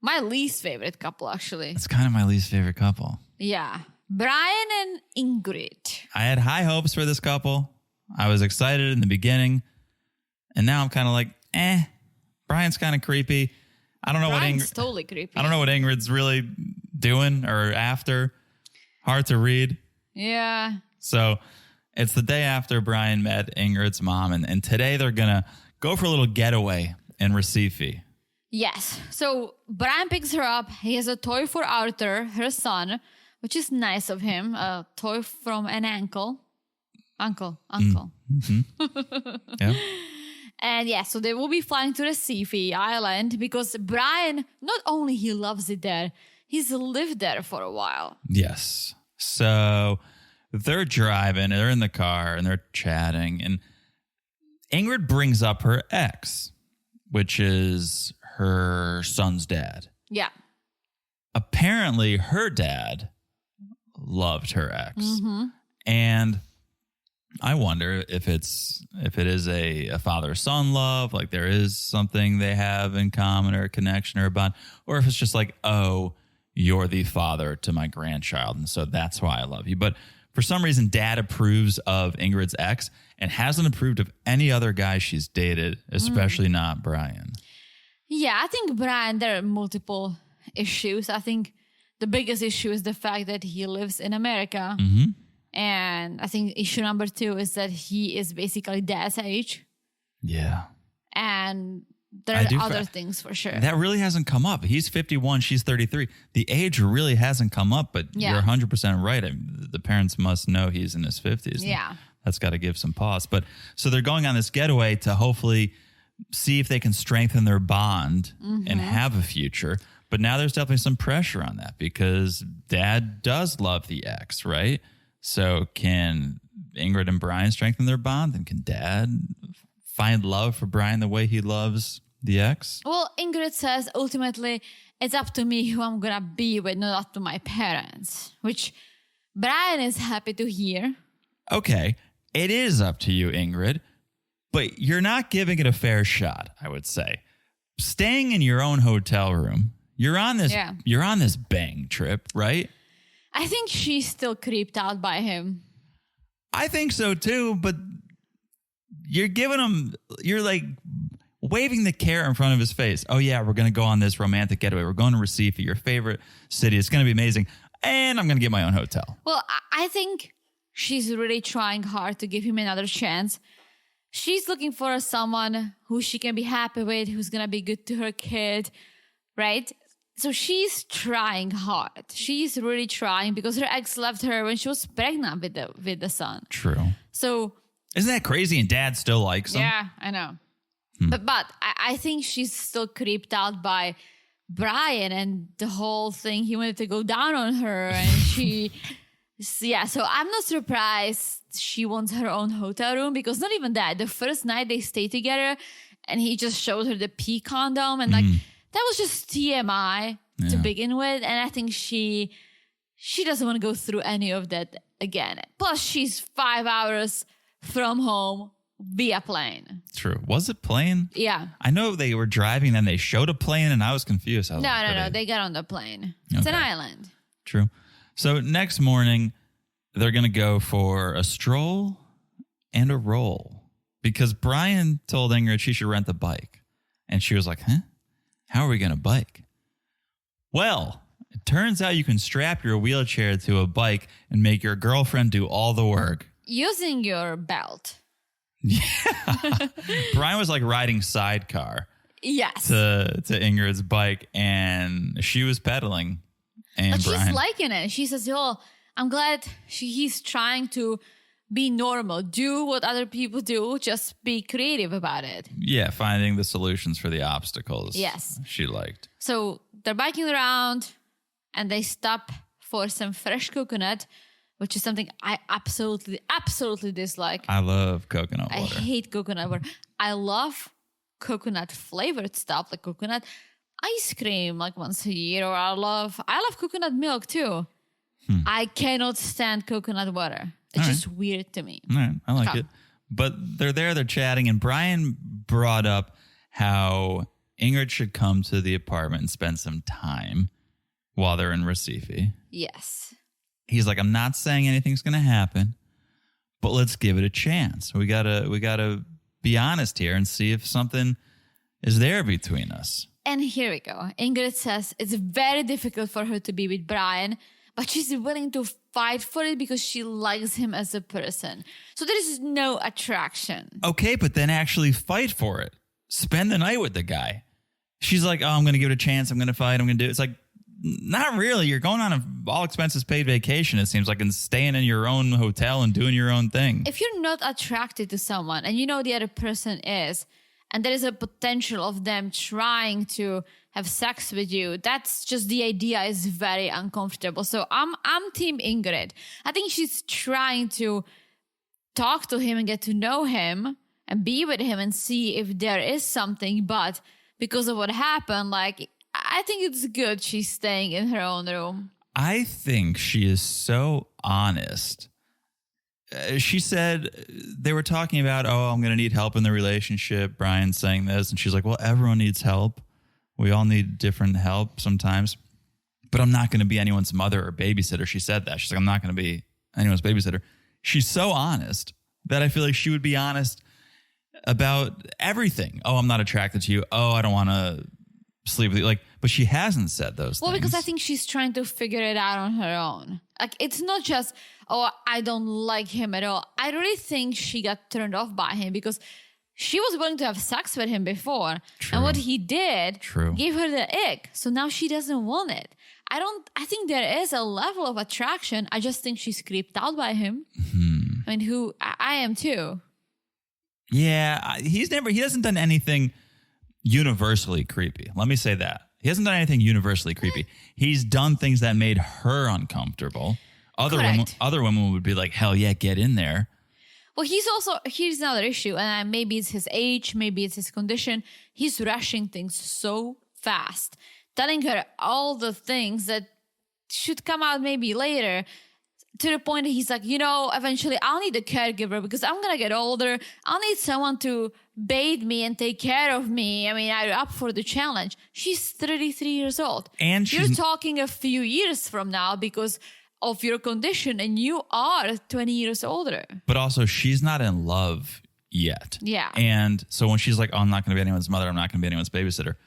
My least favorite couple, actually. It's kind of my least favorite couple. Yeah. Brian and Ingrid. I had high hopes for this couple. I was excited in the beginning. And now I'm kind of like, Brian's kind of creepy. I don't know Brian's totally creepy. I don't know what Ingrid's really doing or after. Hard to read. Yeah. So it's the day after Brian met Ingrid's mom. And today they're going to go for a little getaway in Recife. Yes. So Brian picks her up. He has a toy for Arthur, her son, which is nice of him. A toy from an uncle. Mm-hmm. Yeah. And yeah, so they will be flying to Recife Island because Brian, not only he loves it there, he's lived there for a while. Yes. So they're driving, they're in the car and they're chatting. And Ingrid brings up her ex, which is her son's dad. Yeah. Apparently her dad loved her ex. Mm-hmm. And I wonder if it is a father-son love, like there is something they have in common or a connection or a bond, or if it's just like, oh, you're the father to my grandchild, and so that's why I love you. But for some reason, Dad approves of Ingrid's ex and hasn't approved of any other guy she's dated, especially not Brian. Yeah, I think Brian, there are multiple issues. I think the biggest issue is the fact that he lives in America. Mm-hmm. And I think issue number 2 is that he is basically Dad's age. Yeah. And there are other things for sure. That really hasn't come up. He's 51, she's 33. The age really hasn't come up, but you're 100% right. The parents must know he's in his 50s. Yeah. That's got to give some pause. But so they're going on this getaway to hopefully see if they can strengthen their bond and have a future. But now there's definitely some pressure on that because Dad does love the ex, right? So can Ingrid and Brian strengthen their bond? And can Dad find love for Brian the way he loves the ex? Well, Ingrid says ultimately it's up to me who I'm going to be with, not up to my parents, which Brian is happy to hear. Okay, it is up to you, Ingrid, but you're not giving it a fair shot, I would say. Staying in your own hotel room, you're on this bang trip, right? I think she's still creeped out by him. I think so too, but you're like waving the carrot in front of his face. Oh yeah, we're going to go on this romantic getaway. We're going to Recife, your favorite city. It's going to be amazing. And I'm going to get my own hotel. Well, I think she's really trying hard to give him another chance. She's looking for someone who she can be happy with, who's going to be good to her kid, right? So she's trying hard. She's really trying because her ex left her when she was pregnant with the son. True. So isn't that crazy? And dad still likes him? yeah, I know. But I think she's still creeped out by Brian and the whole thing. He wanted to go down on her, and she, yeah. So I'm not surprised she wants her own hotel room, because not even that. The first night they stayed together, and he just showed her the pee condom, and like that was just TMI to begin with. And I think she doesn't want to go through any of that again. Plus, she's 5 hours from home via plane. True. Was it plane? Yeah. I know they were driving and they showed a plane and I was confused. No. They got on the plane. It's an island. True. So next morning, they're going to go for a stroll and a roll, because Brian told Ingrid she should rent the bike. And she was like, huh? How are we going to bike? Well, it turns out you can strap your wheelchair to a bike and make your girlfriend do all the work. Using your belt. Yeah. Brian was like riding sidecar. Yes. To Ingrid's bike, and she was pedaling. And but Brian, she's liking it. She says, "Oh, I'm glad he's trying to be normal. Do what other people do. Just be creative about it." yeah, finding the solutions for the obstacles. Yes. She liked. So they're biking around, and they stop for some fresh coconut, which is something I absolutely dislike. I love coconut water. I hate coconut water. I love coconut flavored stuff, like coconut ice cream, like once a year. Or I love coconut milk too. I cannot stand coconut water. It's just weird to me. All right, I like it. But they're chatting, and Brian brought up how Ingrid should come to the apartment and spend some time while they're in Recife. Yes. He's like, I'm not saying anything's going to happen, but let's give it a chance. We gotta be honest here and see if something is there between us. And here we go. Ingrid says it's very difficult for her to be with Brian, but she's willing to fight for it because she likes him as a person. So there is no attraction. Okay, but then actually fight for it. Spend the night with the guy. She's like, oh, I'm going to give it a chance. I'm going to fight. I'm going to do it. It's like, not really. You're going on an all expenses paid vacation, it seems like, and staying in your own hotel and doing your own thing. If you're not attracted to someone and you know the other person is, and there is a potential of them trying to have sex with you, that's just, the idea is very uncomfortable. So I'm team Ingrid. I think she's trying to talk to him and get to know him and be with him and see if there is something. But because of what happened, like, I think it's good she's staying in her own room. I think she is so honest. She said they were talking about, oh, I'm going to need help in the relationship. Brian's saying this. And she's like, well, everyone needs help. We all need different help sometimes. But I'm not going to be anyone's mother or babysitter. She said that. She's like, I'm not going to be anyone's babysitter. She's so honest that I feel like she would be honest about everything. Oh, I'm not attracted to you. Oh, I don't want to sleep with you. Like, but she hasn't said those things. Well, because I think she's trying to figure it out on her own. Like, it's not just, oh, I don't like him at all. I really think she got turned off by him because she was willing to have sex with him before. True. And what he did True. gave her the ick. So now she doesn't want it. I think there is a level of attraction. I just think she's creeped out by him. I mean, I am too. Yeah, he hasn't done anything universally creepy. Let me say that. He hasn't done anything universally creepy. He's done things that made her uncomfortable. Other women would be like, hell yeah, get in there. Well, here's another issue, and maybe it's his age, maybe it's his condition. He's rushing things so fast, telling her all the things that should come out maybe later, to the point that he's like, eventually I'll need a caregiver because I'm going to get older. I'll need someone to bathe me and take care of me. I mean, I'm up for the challenge. She's 33 years old. And you're talking a few years from now because of your condition, and you are 20 years older. But also, she's not in love yet. Yeah. And so when she's like, oh, I'm not going to be anyone's mother, I'm not going to be anyone's babysitter.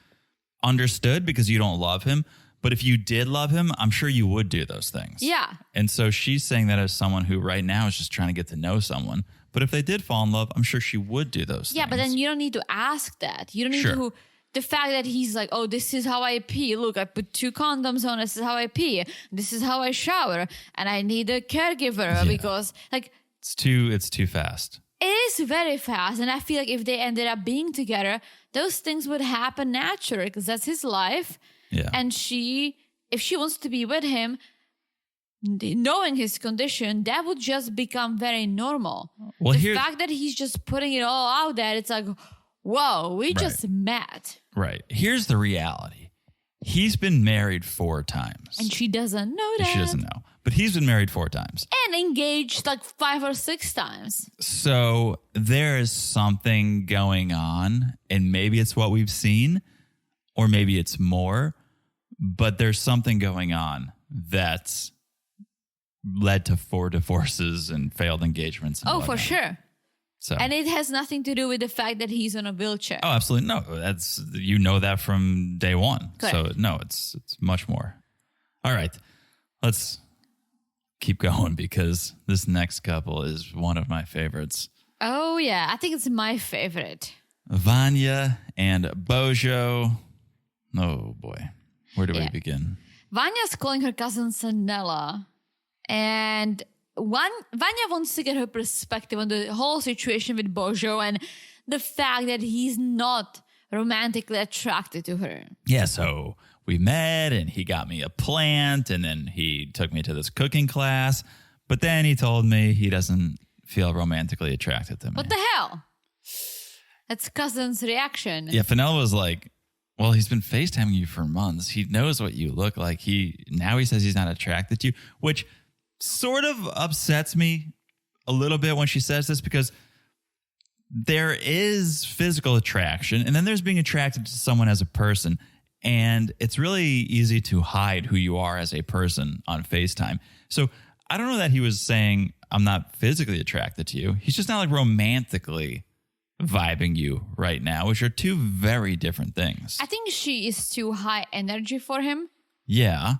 Understood, because you don't love him. But if you did love him, I'm sure you would do those things. Yeah. And so she's saying that as someone who right now is just trying to get to know someone. But if they did fall in love, I'm sure she would do those things. Yeah, but then you don't need to ask that. You don't need to the fact that he's like, oh, this is how I pee. Look, I put 2 condoms on. This is how I pee. This is how I shower. And I need a caregiver because like... It's too fast. It is very fast. And I feel like if they ended up being together, those things would happen naturally because that's his life. Yeah. And if she wants to be with him, knowing his condition, that would just become very normal. Well, the fact that he's just putting it all out there, it's like, whoa, we just met. Right. Here's the reality. He's been married 4 times. And she doesn't know that. She doesn't know. But he's been married 4 times. And engaged like 5 or 6 times. So there is something going on, and maybe it's what we've seen, or maybe it's more, but there's something going on that's led to 4 divorces and failed engagements. And for sure. So. And it has nothing to do with the fact that he's on a wheelchair. Oh, absolutely. No, you know that from day one. Correct. So no, it's much more. All right, let's keep going because this next couple is one of my favorites. Oh yeah, I think it's my favorite. Vanja and Bozo. Oh boy, where do we begin? Vanja's calling her cousin Sanella, and Vanja wants to get her perspective on the whole situation with Bozo and the fact that he's not romantically attracted to her. Yeah, so we met and he got me a plant and then he took me to this cooking class, but then he told me he doesn't feel romantically attracted to me. What the hell? That's cousin's reaction. Yeah, Fenella was like, well, he's been FaceTiming you for months. He knows what you look like. Now he says he's not attracted to you, which sort of upsets me a little bit when she says this because there is physical attraction and then there's being attracted to someone as a person. And it's really easy to hide who you are as a person on FaceTime. So I don't know that he was saying I'm not physically attracted to you. He's just not like romantically vibing you right now, which are 2 very different things. I think she is too high energy for him. Yeah,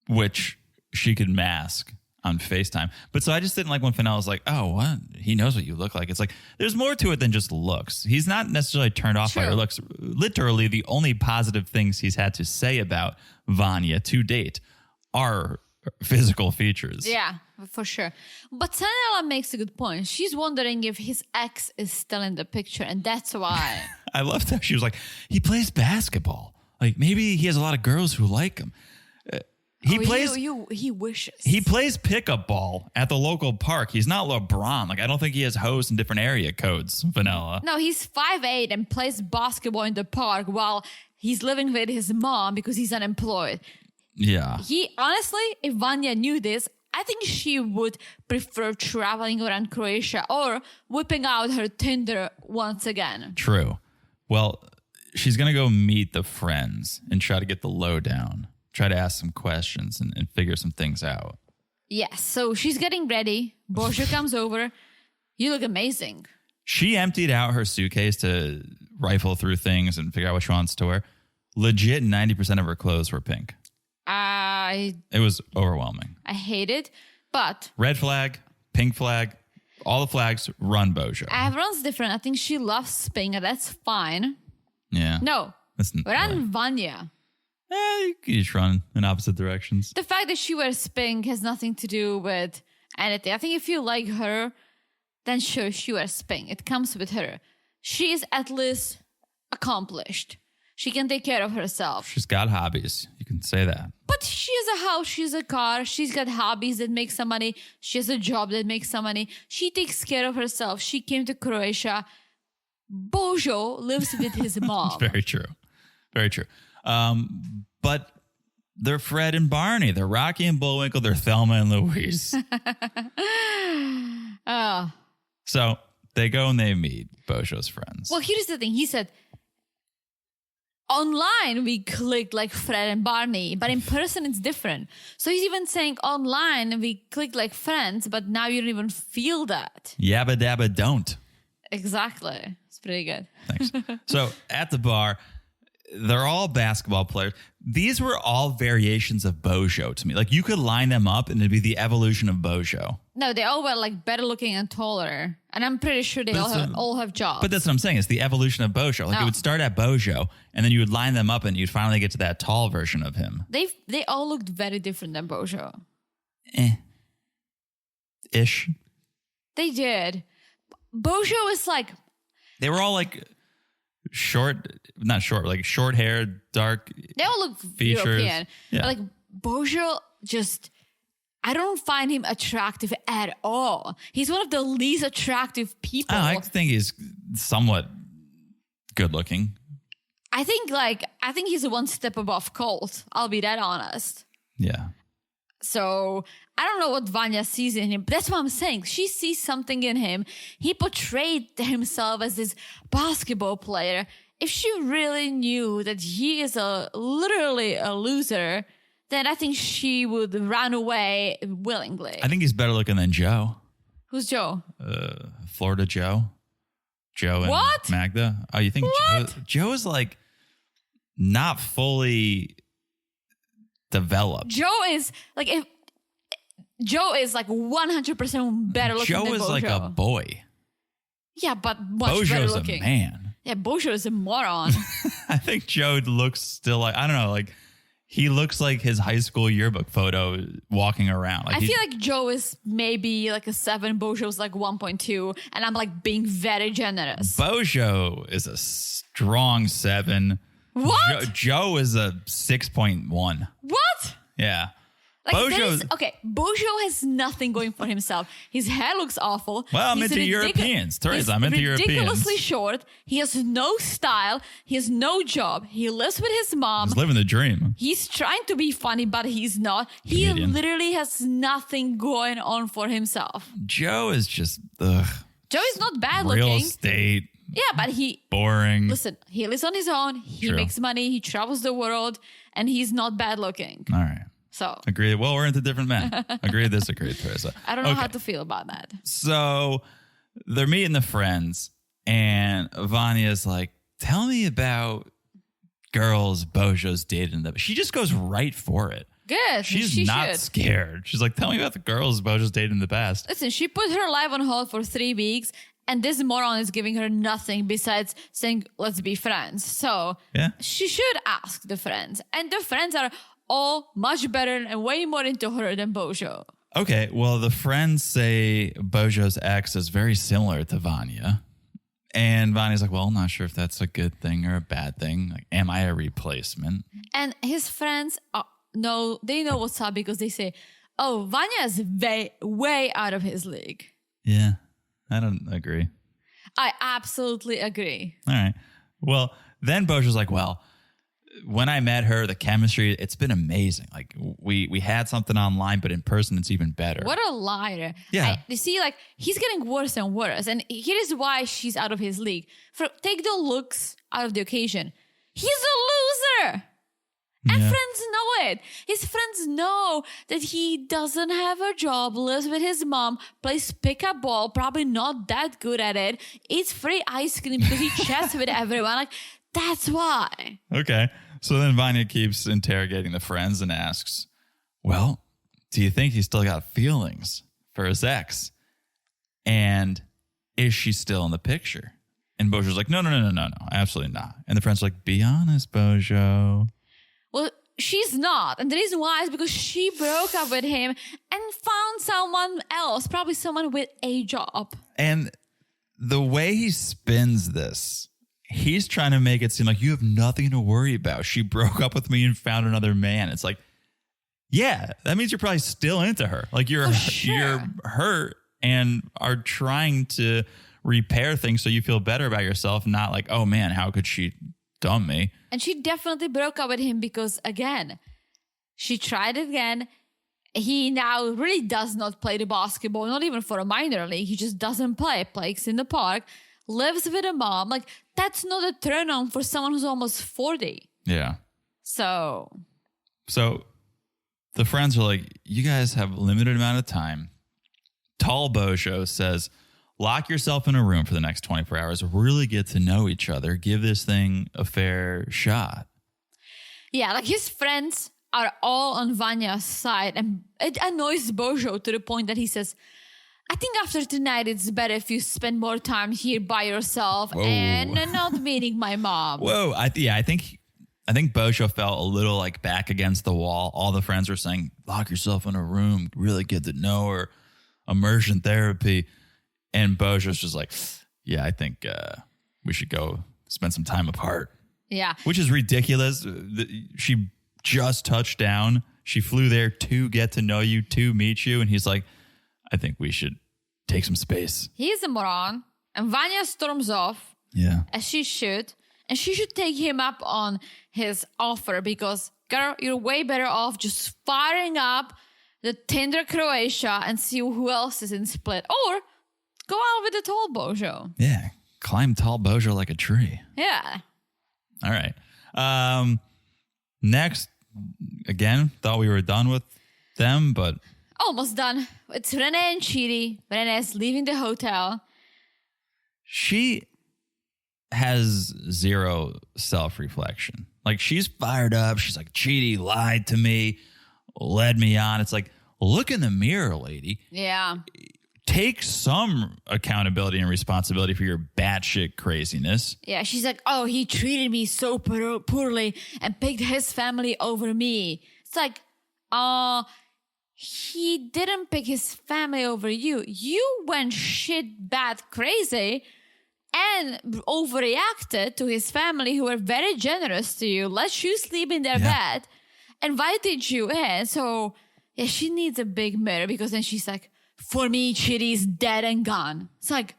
which she could mask on FaceTime. But so I just didn't like when Fenella was like, oh, what? He knows what you look like. It's like, there's more to it than just looks. He's not necessarily turned off by her looks. Literally, the only positive things he's had to say about Vanja to date are physical features. Yeah, for sure. But Sanella makes a good point. She's wondering if his ex is still in the picture, and that's why. I loved how she was like, he plays basketball. Like, maybe he has a lot of girls who like him. He wishes. He plays pickup ball at the local park. He's not LeBron. Like, I don't think he has hosts in different area codes, Vanilla. No, he's 5'8" and plays basketball in the park while he's living with his mom because he's unemployed. Yeah. Honestly, if Vanja knew this, I think she would prefer traveling around Croatia or whipping out her Tinder once again. True. Well, she's going to go meet the friends and try to get the lowdown. Try to ask some questions and figure some things out. Yes, so she's getting ready. Bozo comes over. You look amazing. She emptied out her suitcase to rifle through things and figure out what she wants to wear. Legit, 90% of her clothes were pink. It was overwhelming. I hate it, but... Red flag, pink flag, all the flags, run Bozo. Everyone's different. I think she loves pink, and that's fine. Yeah. No, run Vanja. You can each run in opposite directions. The fact that she wears pink has nothing to do with anything. I think if you like her, then sure, she wears pink. It comes with her. She is at least accomplished. She can take care of herself. She's got hobbies. You can say that. But she has a house. She has a car. She's got hobbies that make some money. She has a job that makes some money. She takes care of herself. She came to Croatia. Bozo lives with his mom. Very true. Very true. But they're Fred and Barney. They're Rocky and Bullwinkle. They're Thelma and Louise. Oh. So they go and they meet Bozo's friends. Well, here's the thing. He said, online we clicked like Fred and Barney, but in person it's different. So he's even saying online we clicked like friends, but now you don't even feel that. Yabba dabba don't. Exactly. It's pretty good. Thanks. So at the bar, they're all basketball players. These were all variations of Bozo to me. Like, you could line them up and it'd be the evolution of Bozo. No, they all were like better looking and taller. And I'm pretty sure they all have jobs. But that's what I'm saying. It's the evolution of Bozo. Like it would start at Bozo and then you would line them up and you'd finally get to that tall version of him. They all looked very different than Bozo. Ish. They did. Bozo is like... They were all like not short, like short hair, dark They all look features. European. Yeah. But like Bozo just... I don't find him attractive at all. He's one of the least attractive people. I think he's somewhat good looking. I think he's one step above Colt. I'll be that honest. Yeah. So I don't know what Vanja sees in him, but that's what I'm saying. She sees something in him. He portrayed himself as this basketball player. If she really knew that he is literally a loser, then I think she would run away willingly. I think he's better looking than Joe. Who's Joe? Florida Joe. Joe and What? Magda. Oh, you think Joe is like not fully developed? Joe is like 100% better looking Joe than is Bozo. like a boy. Yeah, but much better Bozo's looking. a man. Yeah, Bozo is a moron. I think Joe looks still like, I don't know, like he looks like his high school yearbook photo walking around. Like I feel like Joe is maybe like a 7, Bozo's like 1.2, and I'm like being very generous. Bozo is a strong 7. What? Joe is a 6.1. What? Yeah. Like Bozo Bozo has nothing going for himself. His hair looks awful. Well, I'm He's into Europeans. Teresa, I'm into Europeans. Ridiculously short. He has no style. He has no job. He lives with his mom. He's living the dream. He's trying to be funny, but he's not. He Comedian. literally has nothing going on for himself. Joe is just Joe is not bad real looking. estate. Yeah, but Boring. listen, he lives on his own. He True. makes money. He travels the world, and he's not bad looking. All right. So Agreed. Well, we're into different men. Agreed, disagree, Teresa. I don't know how to feel about that. So they're meeting the friends, and Vanya's like, tell me about girls Bozo's dating. She just goes right for it. Good. She's she not should. scared. She's like, tell me about the girls Bozo's dated in the past. Listen, she put her life on hold for 3 weeks, and this moron is giving her nothing besides saying, let's be friends. So Yeah. she should ask the friends. And the friends are all much better and way more into her than Bozo. Okay, well, the friends say Bozo's ex is very similar to Vanya. And Vanya's like, well, I'm not sure if that's a good thing or a bad thing. Like, am I a replacement? And his friends they know what's up because they say, oh, Vanya is way out of his league. Yeah, I don't agree. I absolutely agree. All right. Well, then Bozo's like, well, when I met her, the chemistry, it's been amazing. Like we had something online, but in person, it's even better. What a liar. Yeah. You see, like, he's getting worse and worse. And here is why she's out of his league. Take the looks out of the occasion. He's a loser. And friends know it. His friends know that he doesn't have a job, lives with his mom, plays pickup ball, probably not that good at it, eats free ice cream because he chats with everyone. Like, that's why. Okay. So then Vanya keeps interrogating the friends and asks, well, do you think he still got feelings for his ex? And is she still in the picture? And Bozo's like, no, absolutely not. And the friends are like, be honest, Bozo. Well, she's not. And the reason why is because she broke up with him and found someone else, probably someone with a job. And the way he spins this, he's trying to make it seem like you have nothing to worry about. She broke up with me and found another man. It's like, yeah, that means you're probably still into her. Like you're hurt and are trying to repair things so you feel better about yourself, not like, oh man, how could she dump me? And she definitely broke up with him because, again, she tried it again. He now really does not play the basketball, not even for a minor league. He just doesn't play. Plays in the park, lives with a mom. Like, that's not a turn on for someone who's almost 40. Yeah. So the friends are like, you guys have a limited amount of time. Tall Bozo says, lock yourself in a room for the next 24 hours. Really get to know each other. Give this thing a fair shot. Yeah, like his friends are all on Vanya's side. And it annoys Bozo to the point that he says, I think after tonight, it's better if you spend more time here by yourself and not meeting my mom. Whoa. I think Bozo felt a little like back against the wall. All the friends were saying, lock yourself in a room, really get to know her, immersion therapy. And Bozo's just like, yeah, I think we should go spend some time apart. Yeah. Which is ridiculous. She just touched down. She flew there to get to know you, to meet you. And he's like, I think we should take some space. He's a moron. And Vanja storms off. Yeah. As she should. And she should take him up on his offer because, girl, you're way better off just firing up the Tinder Croatia and see who else is in Split. Or go out with the tall Bozo. Yeah. Climb tall Bozo like a tree. Yeah. All right. Next, again, thought we were done with them, but... Almost done. It's Rayne and Chidi. Rene's leaving the hotel. She has zero self-reflection. Like, she's fired up. She's like, Chidi lied to me, led me on. It's like, look in the mirror, lady. Yeah. Take some accountability and responsibility for your batshit craziness. Yeah, she's like, oh, he treated me so poorly and picked his family over me. It's like, he didn't pick his family over you. You went shit bad crazy and overreacted to his family who were very generous to you, let you sleep in their bed, invited you in. So, yeah, she needs a big mirror because then she's like, for me, Chidi's dead and gone. It's like,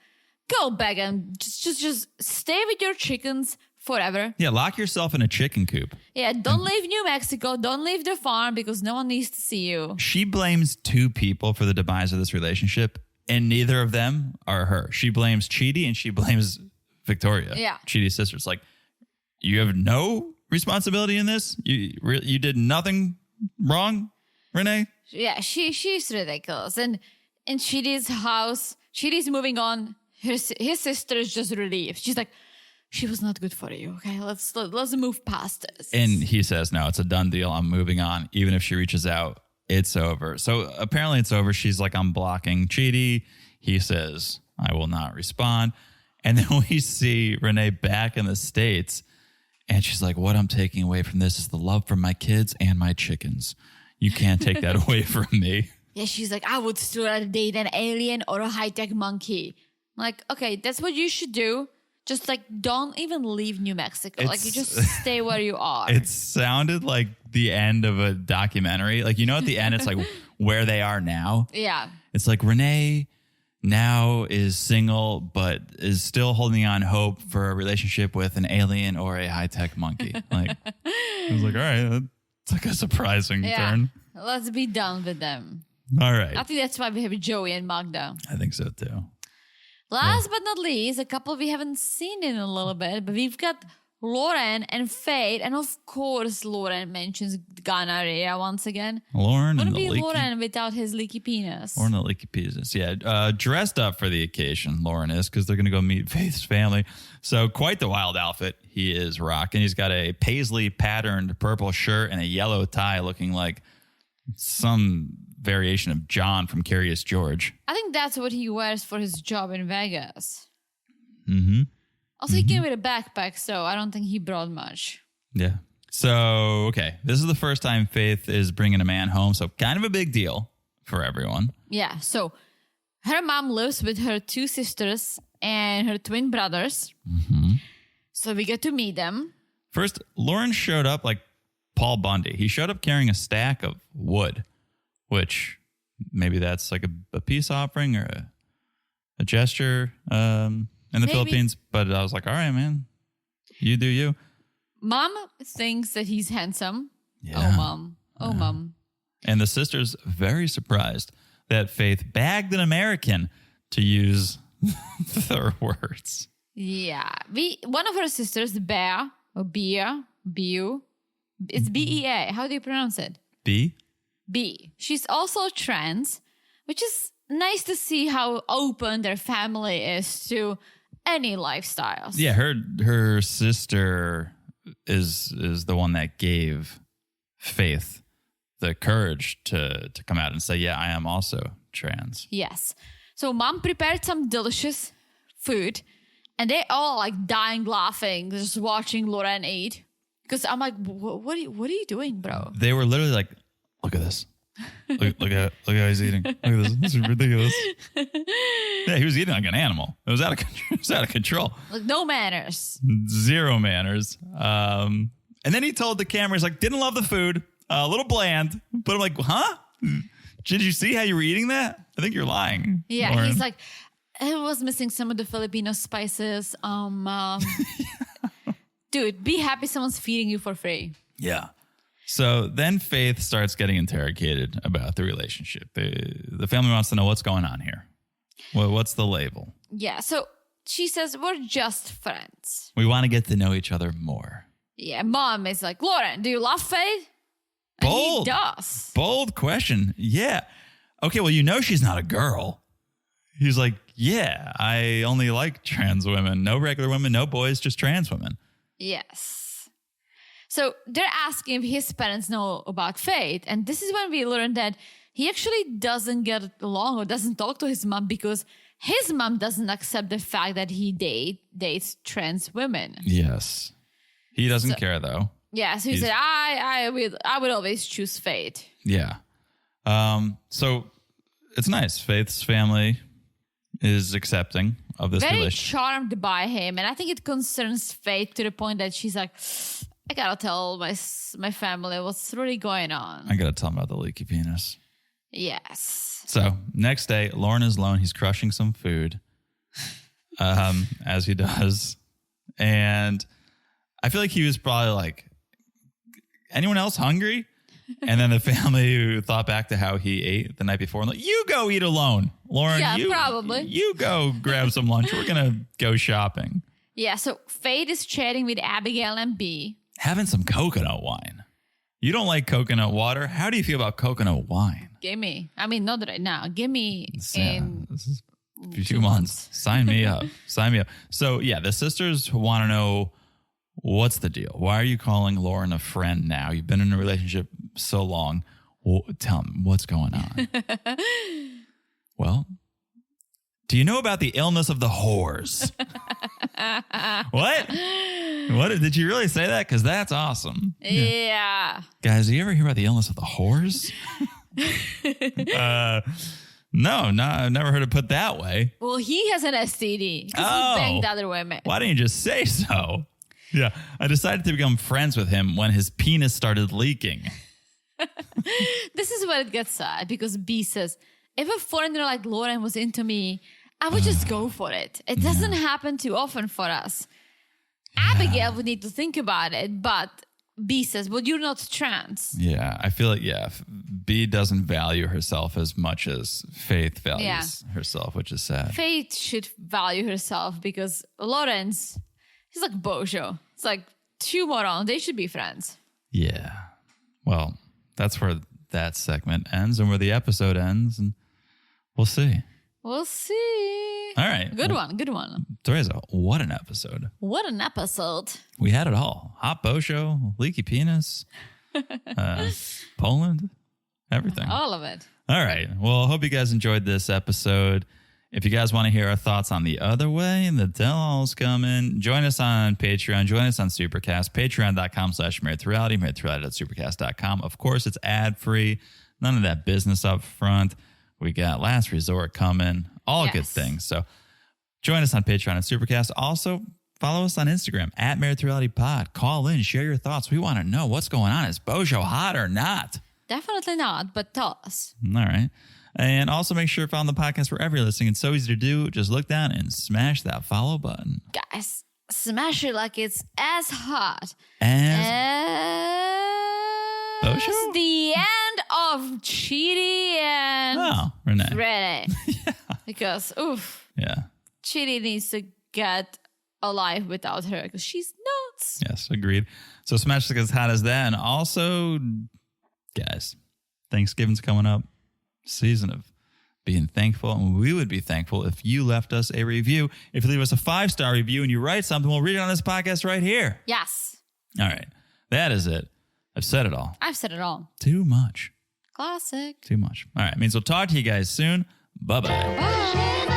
go back and just stay with your chickens forever. Yeah, lock yourself in a chicken coop. Yeah, don't leave New Mexico. Don't leave the farm because no one needs to see you. She blames two people for the demise of this relationship, and neither of them are her. She blames Chidi and she blames Victoria. Yeah. Chidi's sister. It's like, you have no responsibility in this? You did nothing wrong, Rayne? Yeah, she's ridiculous. And in Chidi's house, Chidi's moving on. His sister is just relieved. She's like, she was not good for you. Okay, let's move past this. And he says, no, it's a done deal. I'm moving on. Even if she reaches out, it's over. So apparently it's over. She's like, I'm blocking Chidi. He says, I will not respond. And then we see Rayne back in the States. And she's like, what I'm taking away from this is the love for my kids and my chickens. You can't take that away from me. Yeah, she's like, I would still rather date an alien or a high-tech monkey. I'm like, okay, that's what you should do. Just like, don't even leave New Mexico. Like, you just stay where you are. It sounded like the end of a documentary. Like, you know, at the end, it's like where they are now. Yeah. It's like Rayne now is single, but is still holding on hope for a relationship with an alien or a high-tech monkey. Like, I was like, all right, that's like a surprising turn. Let's be done with them. All right. I think that's why we have Joey and Magda. I think so, too. Last but not least, a couple we haven't seen in a little bit, but we've got Loren and Faith. And of course, Loren mentions gonorrhea once again. Loren Wouldn't and the be leaky... Loren without his leaky penis. Loren and the leaky penis. Yeah. Dressed up for the occasion, Loren is, because they're going to go meet Faith's family. So quite the wild outfit he is rocking. He's got a paisley patterned purple shirt and a yellow tie looking like some variation of John from Curious George. I think that's what he wears for his job in Vegas. Mm-hmm. Also, he came with a backpack, so I don't think he brought much. Yeah. So, okay. This is the first time Faith is bringing a man home, so kind of a big deal for everyone. Yeah, so her mom lives with her two sisters and her twin brothers. Mm-hmm. So we get to meet them. First, Loren showed up like Paul Bundy. He showed up carrying a stack of wood, which maybe that's like a peace offering or a gesture in the Philippines. But I was like, all right, man, you do you. Mom thinks that he's handsome. Yeah. Oh, Mom. Oh, Mom. And the sister's very surprised that Faith bagged an American, to use their words. Yeah. One of her sisters, Bea, or Bea, it's B-E-A. How do you pronounce it? B? B. She's also trans, which is nice to see how open their family is to any lifestyles. Yeah, her sister is the one that gave Faith the courage to come out and say, yeah, I am also trans. Yes. So mom prepared some delicious food and they all like dying laughing, just watching Loren eat. Because I'm like, what are you doing, bro? They were literally like, look at this. Look how he's eating. Look at this. This is ridiculous. Yeah, he was eating like an animal. It was out of control. Like no manners. Zero manners. And then he told the camera, he's like, didn't love the food. A little bland. But I'm like, huh? Did you see how you were eating that? I think you're lying. Yeah, Loren. he's like, it was missing some of the Filipino spices. Dude, be happy someone's feeding you for free. Yeah. So then Faith starts getting interrogated about the relationship. The family wants to know what's going on here. What's the label? Yeah, so she says, we're just friends. We want to get to know each other more. Yeah, mom is like, Loren, do you love Faith? And Bold. he does. Bold question. Yeah. Okay, well, you know she's not a girl. He's like, yeah, I only like trans women. No regular women, no boys, just trans women. Yes. So they're asking if his parents know about Faith. And this is when we learn that he actually doesn't get along or doesn't talk to his mom because his mom doesn't accept the fact that he dates trans women. Yes. He doesn't care, though. Yeah, so he said, I would always choose Faith. Yeah. So it's nice. Faith's family is accepting of this Very relationship. charmed by him. And I think it concerns Faith to the point that she's like, I gotta tell my family what's really going on. I gotta tell him about the leaky penis. Yes. So next day, Loren is alone. He's crushing some food, as he does. And I feel like he was probably like, anyone else hungry? And then the family thought back to how he ate the night before and like, you go eat alone. Loren, Yeah, you, probably. You go grab some lunch. We're going to go shopping. Yeah, so Faith is chatting with Abigail and B. Having some coconut wine. You don't like coconut water. How do you feel about coconut wine? Gimme. I mean, not right now. Gimme in This is a few months. Sign me up. Sign me up. So, yeah, the sisters want to know, what's the deal? Why are you calling Loren a friend now? You've been in a relationship so long. Well, tell me, what's going on? Well, do you know about the illness of the whores? What? What? Did you really say that? Because that's awesome. Yeah. Guys, do you ever hear about the illness of the whores? No, I've never heard it put that way. Well, he has an STD because Oh. he banged other women. Why didn't you just say so? Yeah, I decided to become friends with him when his penis started leaking. This is where it gets sad because B says, if a foreigner like Loren was into me, I would just go for it. It doesn't happen too often for us. Abigail would need to think about it, but B says, well, you're not trans. Yeah, I feel like, B doesn't value herself as much as Faith values herself, which is sad. Faith should value herself because Loren's, he's like Bozo. It's like two morons. They should be friends. Yeah. Well, that's where that segment ends and where the episode ends, and we'll see. We'll see. All right. Good one. Teresa, what an episode. What an episode. We had it all. Hot Bozo, leaky penis, Poland, everything. All of it. All right. Well, I hope you guys enjoyed this episode. If you guys want to hear our thoughts on the other way, the tell-all's coming. Join us on Patreon. Join us on Supercast. Patreon.com/MarriedToReality. MarriedToReality.supercast.com. Of course, it's ad-free. None of that business up front. We got Last Resort coming. All good things. So join us on Patreon and Supercast. Also, follow us on Instagram @MarriedToRealityPod. Call in. Share your thoughts. We want to know what's going on. Is Bozo hot or not? Definitely not, but tell us. All right. And also make sure to follow the podcast wherever you're listening. It's so easy to do. Just look down and smash that follow button. Guys, smash it like it's as hot as Bozo? the end of Chidi and Renee. Rayne. Because, Chidi needs to get alive without her because she's nuts. Yes, agreed. So smash like as hot as that. And also, guys, Thanksgiving's coming up. Season of being thankful, and we would be thankful if you left us a review. If you leave us a 5-star review and you write something, we'll read it on this podcast right here. Yes. All right. That is it. I've said it all. I've said it all. Too much. Classic. Too much. All right. Means we'll talk to you guys soon. Bye-bye. Bye.